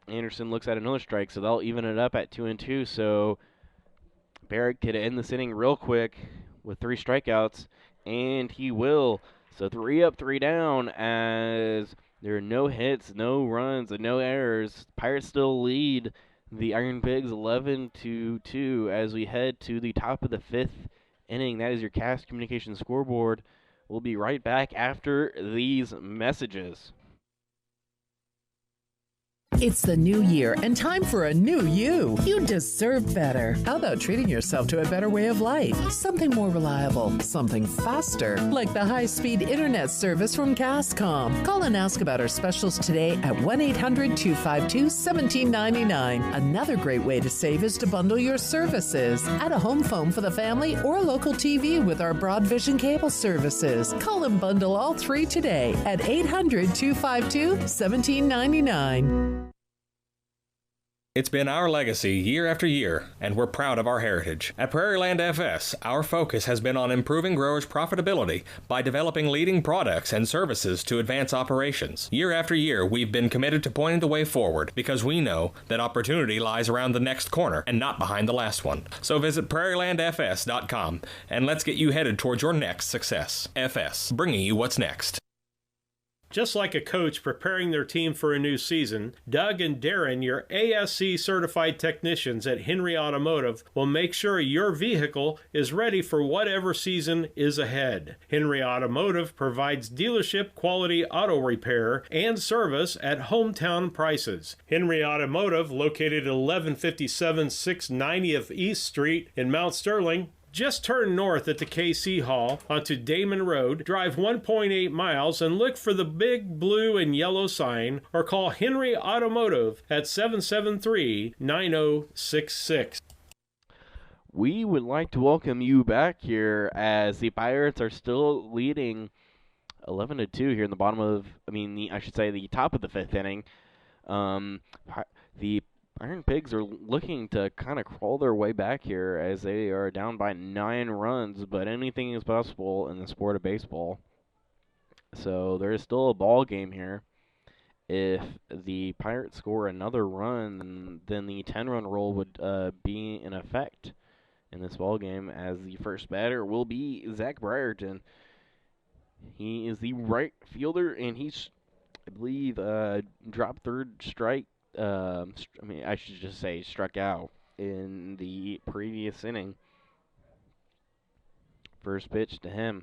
Anderson looks at another strike, so they'll even it up at 2-2. So Barrett could end this inning real quick with 3 strikeouts, and he will. So 3 up, 3 down, as there are no hits, no runs, and no errors. Pirates still lead the Iron Pigs 11-2 as we head to the top of the 5th inning. That is your Cast Communication scoreboard. We'll be right back after these messages. It's the new year and time for a new you. You deserve better. How about treating yourself to a better way of life? Something more reliable, something faster, like the high-speed internet service from Cascom. Call and ask about our specials today at 1-800-252-1799. Another great way to save is to bundle your services. Add a home phone for the family or a local TV with our Broadvision cable services. Call and bundle all three today at 800-252-1799. It's been our legacy year after year, and we're proud of our heritage. At Prairieland FS, our focus has been on improving growers' profitability by developing leading products and services to advance operations. Year after year, we've been committed to pointing the way forward because we know that opportunity lies around the next corner and not behind the last one. So visit prairielandfs.com and let's get you headed towards your next success. FS, bringing you what's next. Just like a coach preparing their team for a new season, Doug and Darren, your ASC certified technicians at Henry Automotive, will make sure your vehicle is ready for whatever season is ahead. Henry Automotive provides dealership quality auto repair and service at hometown prices. Henry Automotive, located at 1157 690th East Street in Mount Sterling. Just turn north at the KC Hall onto Damon Road, drive 1.8 miles, and look for the big blue and yellow sign, or call Henry Automotive at 773-9066. We would like to welcome you back here as the Pirates are still leading 11-2 here in the bottom of, the top of the fifth inning. The Iron Pigs are looking to kind of crawl their way back here as they are down by 9 runs, but anything is possible in the sport of baseball. So there is still a ball game here. If the Pirates score another run, then the 10-run rule would be in effect in this ball game, as the first batter will be Zach Brierton. He is the right fielder, and he's, I believe, dropped third strike. I should just say struck out in the previous inning. First pitch to him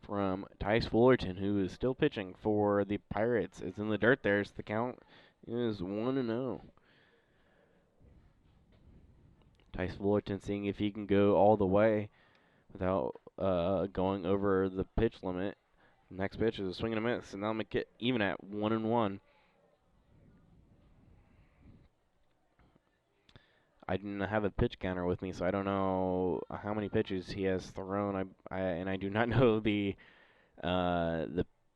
from Tice Fullerton, who is still pitching for the Pirates. It's in the dirt there. So the count is 1-0. Tice Fullerton seeing if he can go all the way without going over the pitch limit. Next pitch is a swing and a miss, and that'll make it even at 1-1. I didn't have a pitch counter with me, so I don't know how many pitches he has thrown. I do not know the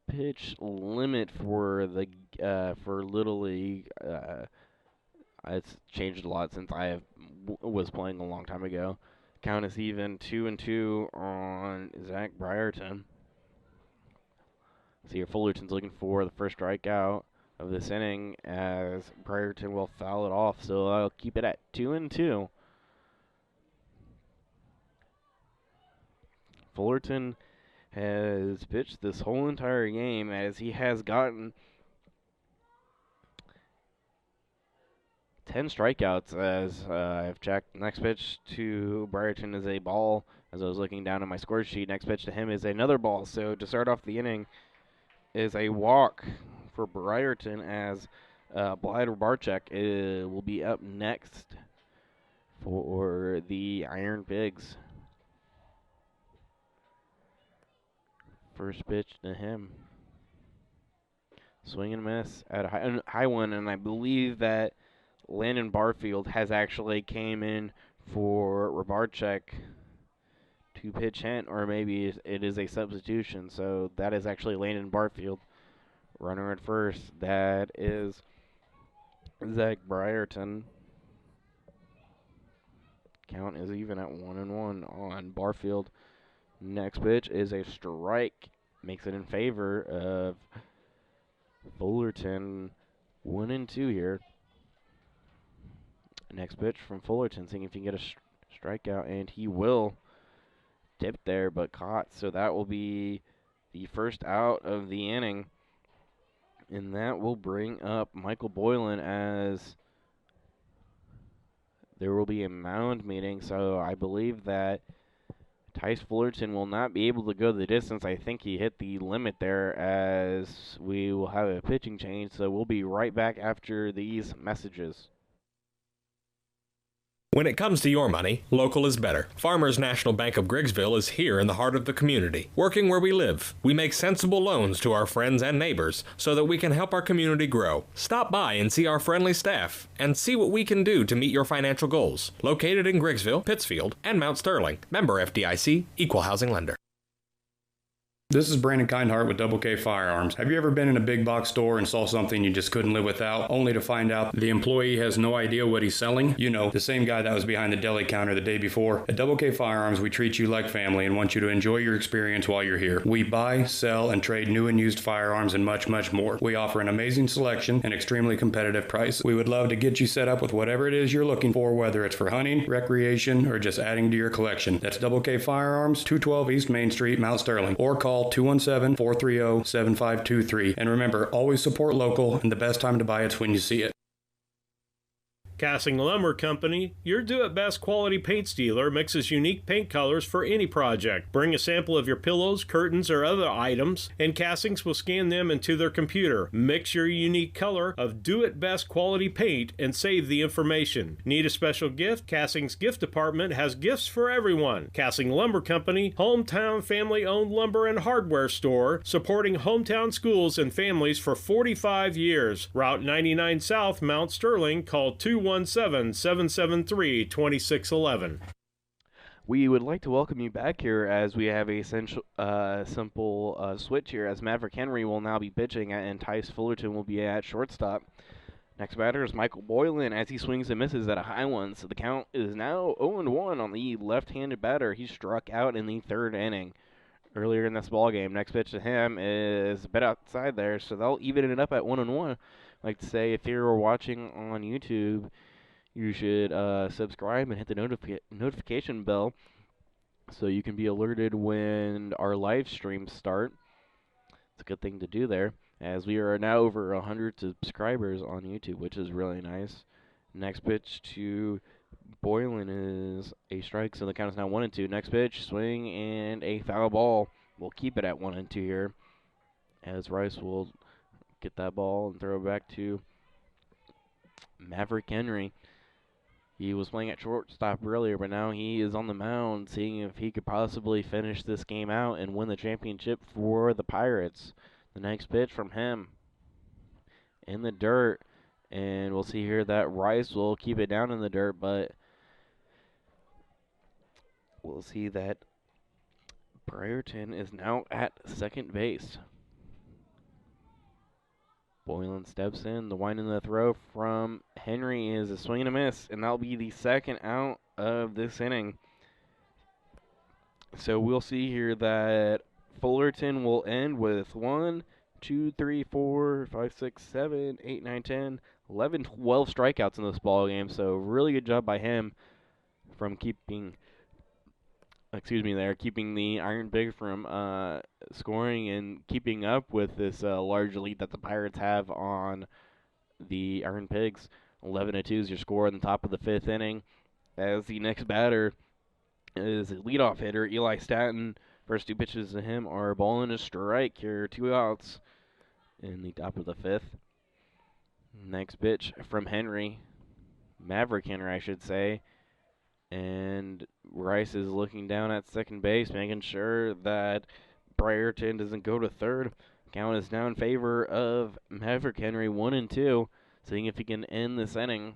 pitch limit for the for Little League. It's changed a lot since I was playing a long time ago. Count is even 2-2 on Zach Brierton. So here Fullerton's looking for the first strikeout of this inning, as Brierton will foul it off, so I'll keep it at 2-2. Fullerton has pitched this whole entire game, as he has gotten 10 strikeouts, as I've checked. Next pitch to Brierton is a ball, as I was looking down at my score sheet. Next pitch to him is another ball, so to start off the inning is a walk for Brierton, as Blyder Barczyk will be up next for the Iron Pigs. First pitch to him. Swing and miss at a high one, and I believe that Landon Barfield has actually came in for Barczyk to pitch hint, or maybe it is a substitution. So that is actually Landon Barfield. Runner at first, that is Zach Brierton. Count is even at 1-1 on Barfield. Next pitch is a strike. Makes it in favor of Fullerton. 1-2 here. Next pitch from Fullerton, seeing if he can get a strikeout, and he will. Tipped there, but caught. So that will be the first out of the inning. And that will bring up Michael Boylan, as there will be a mound meeting. So I believe that Tice Fullerton will not be able to go the distance. I think he hit the limit there, as we will have a pitching change. So we'll be right back after these messages. When it comes to your money, local is better. Farmers National Bank of Griggsville is here in the heart of the community, working where we live. We make sensible loans to our friends and neighbors so that we can help our community grow. Stop by and see our friendly staff and see what we can do to meet your financial goals. Located in Griggsville, Pittsfield, and Mount Sterling. Member FDIC, Equal Housing Lender. This is Brandon Kindhart with Double K Firearms. Have you ever been in a big box store and saw something you just couldn't live without, only to find out the employee has no idea what he's selling? You know, the same guy that was behind the deli counter the day before. At Double K Firearms, we treat you like family and want you to enjoy your experience while you're here. We buy, sell, and trade new and used firearms and much, much more. We offer an amazing selection and extremely competitive prices. We would love to get you set up with whatever it is you're looking for, whether it's for hunting, recreation, or just adding to your collection. That's Double K Firearms, 212 East Main Street, Mount Sterling, or call 217-430-7523. And remember, always support local, and the best time to buy it's when you see it. Cassing Lumber Company, your do-it-best quality paints dealer, mixes unique paint colors for any project. Bring a sample of your pillows, curtains, or other items, and Cassings will scan them into their computer. Mix your unique color of do-it-best quality paint and save the information. Need a special gift? Cassing's gift department has gifts for everyone. Cassing Lumber Company, hometown family-owned lumber and hardware store, supporting hometown schools and families for 45 years. Route 99 South, Mount Sterling. Call 217-773-2611. We would like to welcome you back here as we have a simple switch here, as Maverick Henry will now be pitching and Tice Fullerton will be at shortstop. Next batter is Michael Boylan as he swings and misses at a high one. So the count is now 0-1 on the left-handed batter. He struck out in the third inning earlier in this ball game. Next pitch to him is a bit outside there, so they'll even it up at 1-1. I'd like to say, if you're watching on YouTube, you should subscribe and hit the notification bell so you can be alerted when our live streams start. It's a good thing to do there, as we are now over 100 subscribers on YouTube, which is really nice. Next pitch to Boylan is a strike, so the count is now 1-2. Next pitch, swing, and a foul ball. We'll keep it at 1-2 here, as Rice will get that ball and throw it back to Maverick Henry. He was playing at shortstop earlier, but now he is on the mound, seeing if he could possibly finish this game out and win the championship for the Pirates. The next pitch from him in the dirt, and we'll see here that Rice will keep it down in the dirt, but we'll see that Brierton is now at second base. Boylan steps in. The wind in the throw from Henry is a swing and a miss, and that'll be the second out of this inning. So we'll see here that Fullerton will end with 1, 2, 3, 4, 5, 6, 7, 8, 9, 10, 11, 12 strikeouts in this ball game. So really good job by him from keeping the Iron Pig from scoring and keeping up with this large lead that the Pirates have on the Iron Pigs. 11-2 is your score in the top of the fifth inning, as the next batter is a leadoff hitter, Eli Statton. First two pitches to him are a ball and a strike. Here are 2 outs in the top of the fifth. Next pitch from Henry, Maverick Henry, I should say. And Rice is looking down at second base, making sure that Brierton doesn't go to third. Count is now in favor of Maverick Henry, 1-2, seeing if he can end this inning.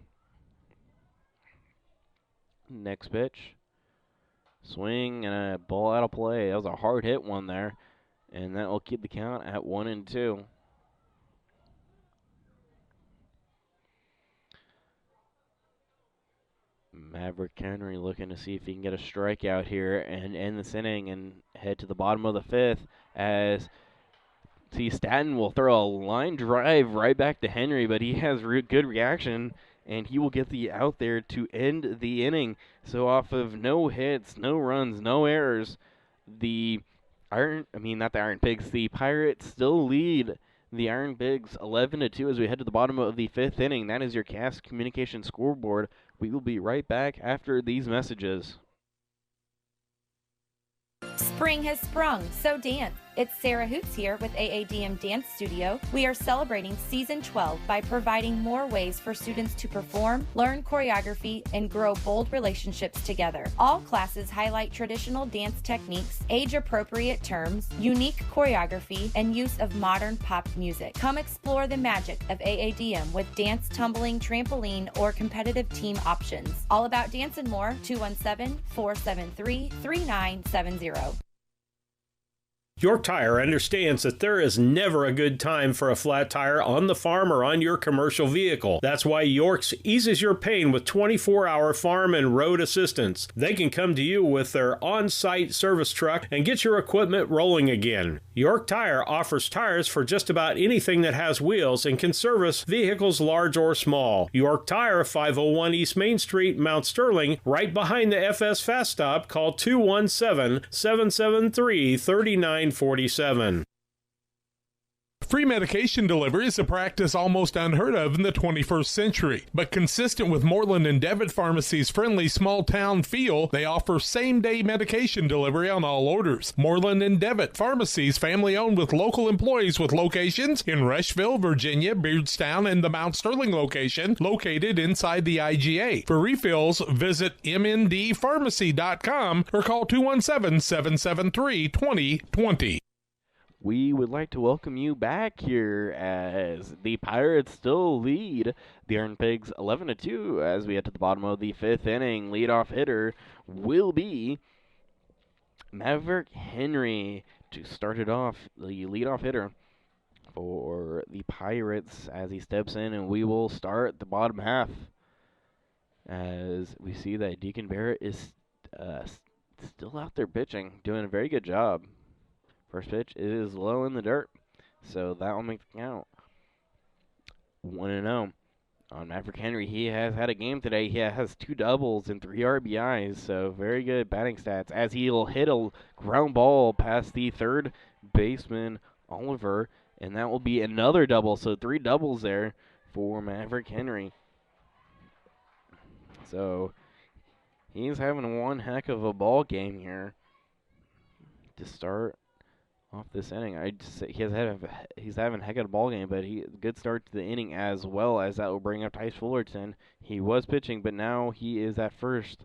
Next pitch, swing and a ball out of play. That was a hard hit one there, and that will keep the count at 1-2. Maverick Henry looking to see if he can get a strikeout here and end this inning and head to the bottom of the fifth, as Statton will throw a line drive right back to Henry, but he has good reaction, and he will get the out there to end the inning. So off of no hits, no runs, no errors, the Pirates still lead the Iron Pigs 11-2 as we head to the bottom of the fifth inning. That is your Cass Communication scoreboard. We will be right back after these messages. Spring has sprung, so dance. It's Sarah Hoots here with AADM Dance Studio. We are celebrating Season 12 by providing more ways for students to perform, learn choreography, and grow bold relationships together. All classes highlight traditional dance techniques, age-appropriate terms, unique choreography, and use of modern pop music. Come explore the magic of AADM with dance, tumbling, trampoline, or competitive team options. All About Dance and More, 217-473-3970. York Tire understands that there is never a good time for a flat tire on the farm or on your commercial vehicle. That's why York's eases your pain with 24-hour farm and road assistance. They can come to you with their on-site service truck and get your equipment rolling again. York Tire offers tires for just about anything that has wheels and can service vehicles large or small. York Tire, 501 East Main Street, Mount Sterling, right behind the FS Fast Stop. Call 217-773-3947. Free medication delivery is a practice almost unheard of in the 21st century, but consistent with Moreland and Devitt Pharmacy's friendly small-town feel, they offer same-day medication delivery on all orders. Moreland and Devitt Pharmacy's family-owned with local employees with locations in Rushville, Virginia, Beardstown, and the Mount Sterling location located inside the IGA. For refills, visit mndpharmacy.com or call 217-773-2020. We would like to welcome you back here as the Pirates still lead the Iron Pigs 11-2 as we head to the bottom of the fifth inning. Leadoff hitter will be Maverick Henry to start it off. The leadoff hitter for the Pirates as he steps in, and we will start the bottom half as we see that Deacon Barrett is still out there pitching, doing a very good job. First pitch is low in the dirt, so that will make the count. 1-0 on Maverick Henry. He has had a game today. He has 2 doubles and 3 RBIs, so very good batting stats as he'll hit a ground ball past the third baseman, Oliver, and that will be another double, so 3 doubles there for Maverick Henry. So he's having one heck of a ball game here to start off this inning. He's having a heck of a ball game, but good start to the inning as well, as that will bring up Tice Fullerton. He was pitching, but now he is at first.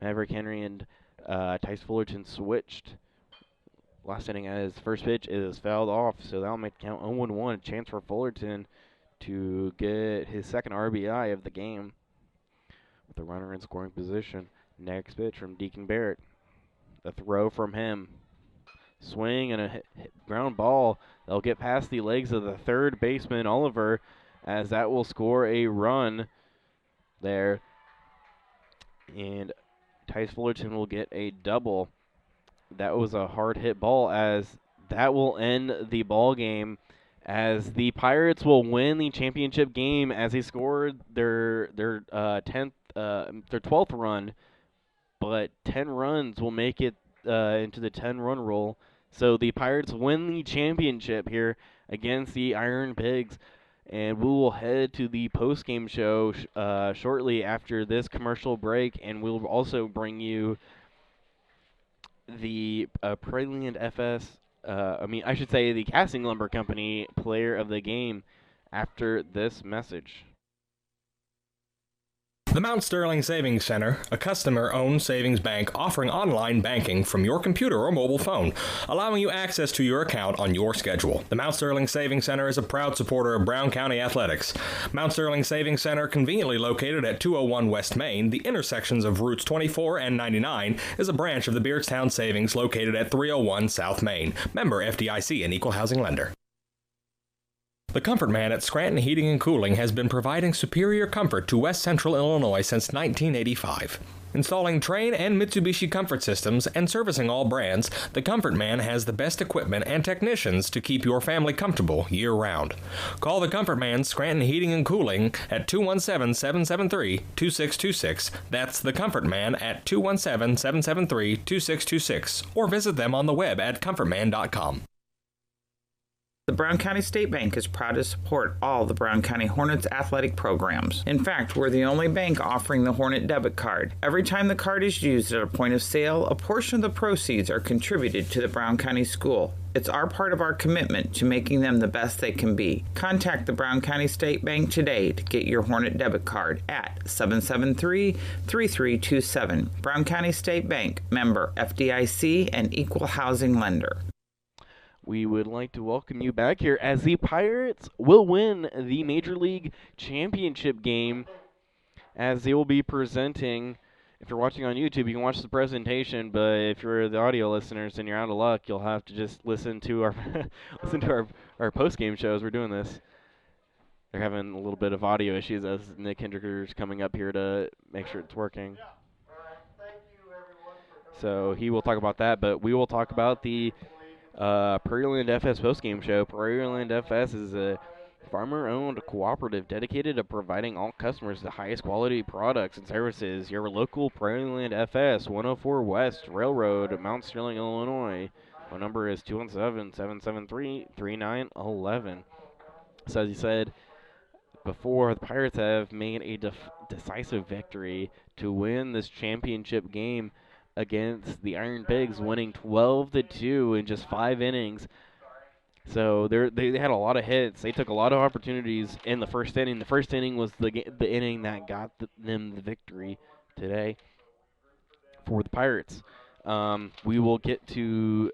Maverick Henry and Tice Fullerton switched last inning as first pitch is fouled off, so that'll make the count 0-1. A chance for Fullerton to get his second RBI of the game with the runner in scoring position. Next pitch from Deacon Barrett. The throw from him. Swing and a ground ball. They'll get past the legs of the third baseman, Oliver, as that will score a run there. And Tice Fullerton will get a double. That was a hard hit ball, as that will end the ball game, as the Pirates will win the championship game as they scored their 12th run, but 10 runs will make it into the 10-run roll. So the Pirates win the championship here against the Iron Pigs, and we will head to the post-game show shortly after this commercial break, and we'll also bring you the Preland FS, the Casting Lumber Company player of the game after this message. The Mount Sterling Savings Center, a customer-owned savings bank offering online banking from your computer or mobile phone, allowing you access to your account on your schedule. The Mount Sterling Savings Center is a proud supporter of Brown County athletics. Mount Sterling Savings Center, conveniently located at 201 West Main, the intersections of Routes 24 and 99, is a branch of the Beardstown Savings located at 301 South Main. Member FDIC and Equal Housing Lender. The Comfort Man at Scranton Heating and Cooling has been providing superior comfort to West Central Illinois since 1985. Installing Trane and Mitsubishi comfort systems and servicing all brands, the Comfort Man has the best equipment and technicians to keep your family comfortable year-round. Call the Comfort Man Scranton Heating and Cooling at 217-773-2626. That's the Comfort Man at 217-773-2626. Or visit them on the web at comfortman.com. The Brown County State Bank is proud to support all the Brown County Hornets athletic programs. In fact, we're the only bank offering the Hornet debit card. Every time the card is used at a point of sale, a portion of the proceeds are contributed to the Brown County School. It's our part of our commitment to making them the best they can be. Contact the Brown County State Bank today to get your Hornet debit card at 773-3327. Brown County State Bank, member FDIC and equal housing lender. We would like to welcome you back here as the Pirates will win the Major League Championship game as they will be presenting. If you're watching on YouTube, you can watch the presentation, but if you're the audio listeners and you're out of luck, you'll have to just listen to our our post-game shows. We're doing this. They're having a little bit of audio issues as Nick Hendricker's coming up here to make sure it's working. So he will talk about that, but we will talk about the Prairie Land FS postgame show. Prairie Land FS is a farmer-owned cooperative dedicated to providing all customers the highest quality products and services. Your local Prairie Land FS, 104 West Railroad, Mount Sterling, Illinois. Phone number is 217-773-3911. So as you said before, the Pirates have made a decisive victory to win this championship game against the Iron Pigs, winning 12-2 in just 5 innings. So they had a lot of hits. They took a lot of opportunities in the first inning. The first inning was the inning that got them the victory today for the Pirates. We will get to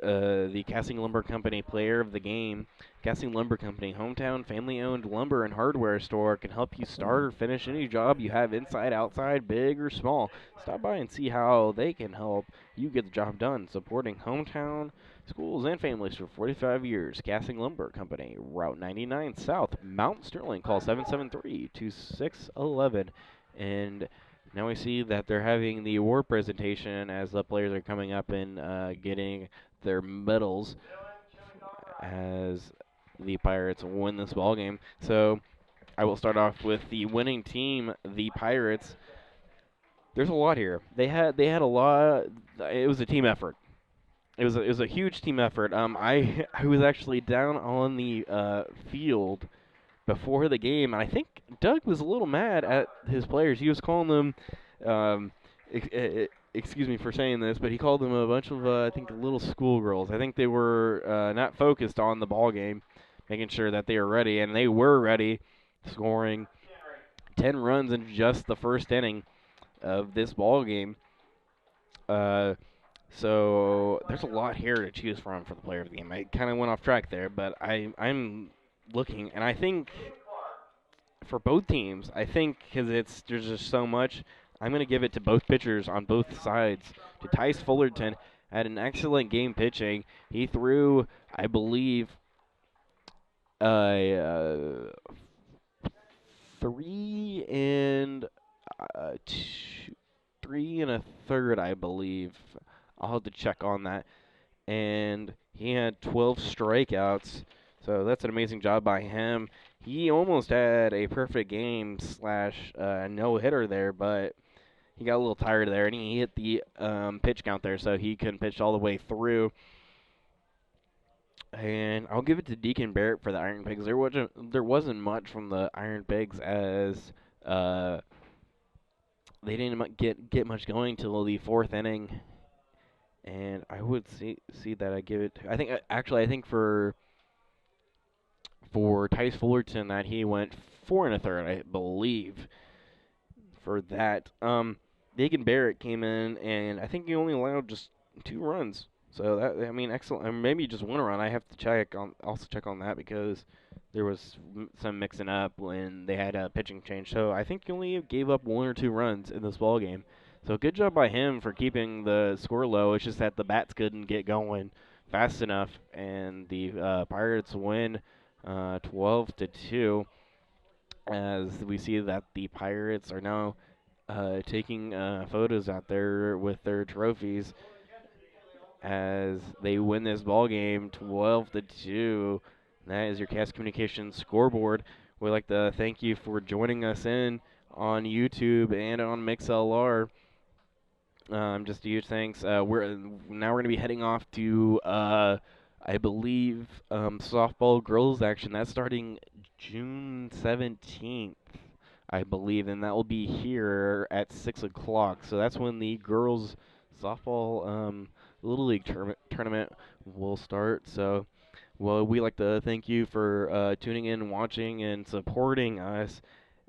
the Casting Lumber Company player of the game. Casting Lumber Company, hometown family-owned lumber and hardware store, can help you start or finish any job you have inside, outside, big or small. Stop by and see how they can help you get the job done, supporting hometown schools and families for 45 years. Casting Lumber Company, Route 99 South, Mount Sterling. Call 773-2611. And now we see that they're having the award presentation as the players are coming up and getting their medals as the Pirates win this ball game. So I will start off with the winning team, the Pirates. There's a lot here. They had a lot. It was a team effort. It was a huge team effort. I was actually down on the field before the game, and I think Doug was a little mad at his players. He was calling them, excuse me for saying this, but he called them a bunch of, I think, little schoolgirls. I think they were not focused on the ball game, making sure that they were ready, and they were ready, scoring 10 runs in just the first inning of this ball game. So there's a lot here to choose from for the player of the game. I kind of went off track there, but I'm looking, and I think for both teams, I think because there's just so much, I'm going to give it to both pitchers on both sides. To Tice Fullerton, had an excellent game pitching. He threw, I believe, 3 1/3, I believe. I'll have to check on that. And he had 12 strikeouts, so that's an amazing job by him. He almost had a perfect game / no-hitter there, but he got a little tired there, and he hit the pitch count there, so he couldn't pitch all the way through. And I'll give it to Deacon Barrett for the Iron Pigs. There wasn't much from the Iron Pigs as they didn't get much going till the 4th inning. And I would see that I give it. I think for Tice Fullerton that he went 4 1/3, I believe, for that. Deacon Barrett came in, and I think he only allowed just 2 runs. So that, I mean, excellent. Or maybe just 1 run. I have to check on that because there was some mixing up when they had a pitching change. So I think he only gave up 1 or 2 runs in this ball game. So good job by him for keeping the score low. It's just that the bats couldn't get going fast enough, and the Pirates win 12-2. As we see that the Pirates are now taking photos out there with their trophies as they win this ball game 12-2. That is your Cast Communications scoreboard. We'd like to thank you for joining us in on YouTube and on MixLR. Just a huge thanks. We're going to be heading off to I believe softball girls action, that's starting June 17th, I believe, and that will be here at 6 o'clock. So that's when the girls softball Little League tournament will start. So, well, we like to thank you for tuning in, watching, and supporting us.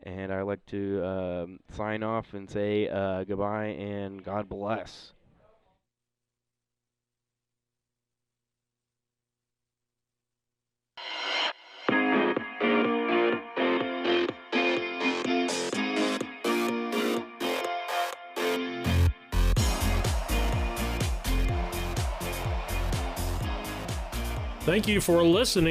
And I'd like to sign off and say goodbye and God bless. Thank you for listening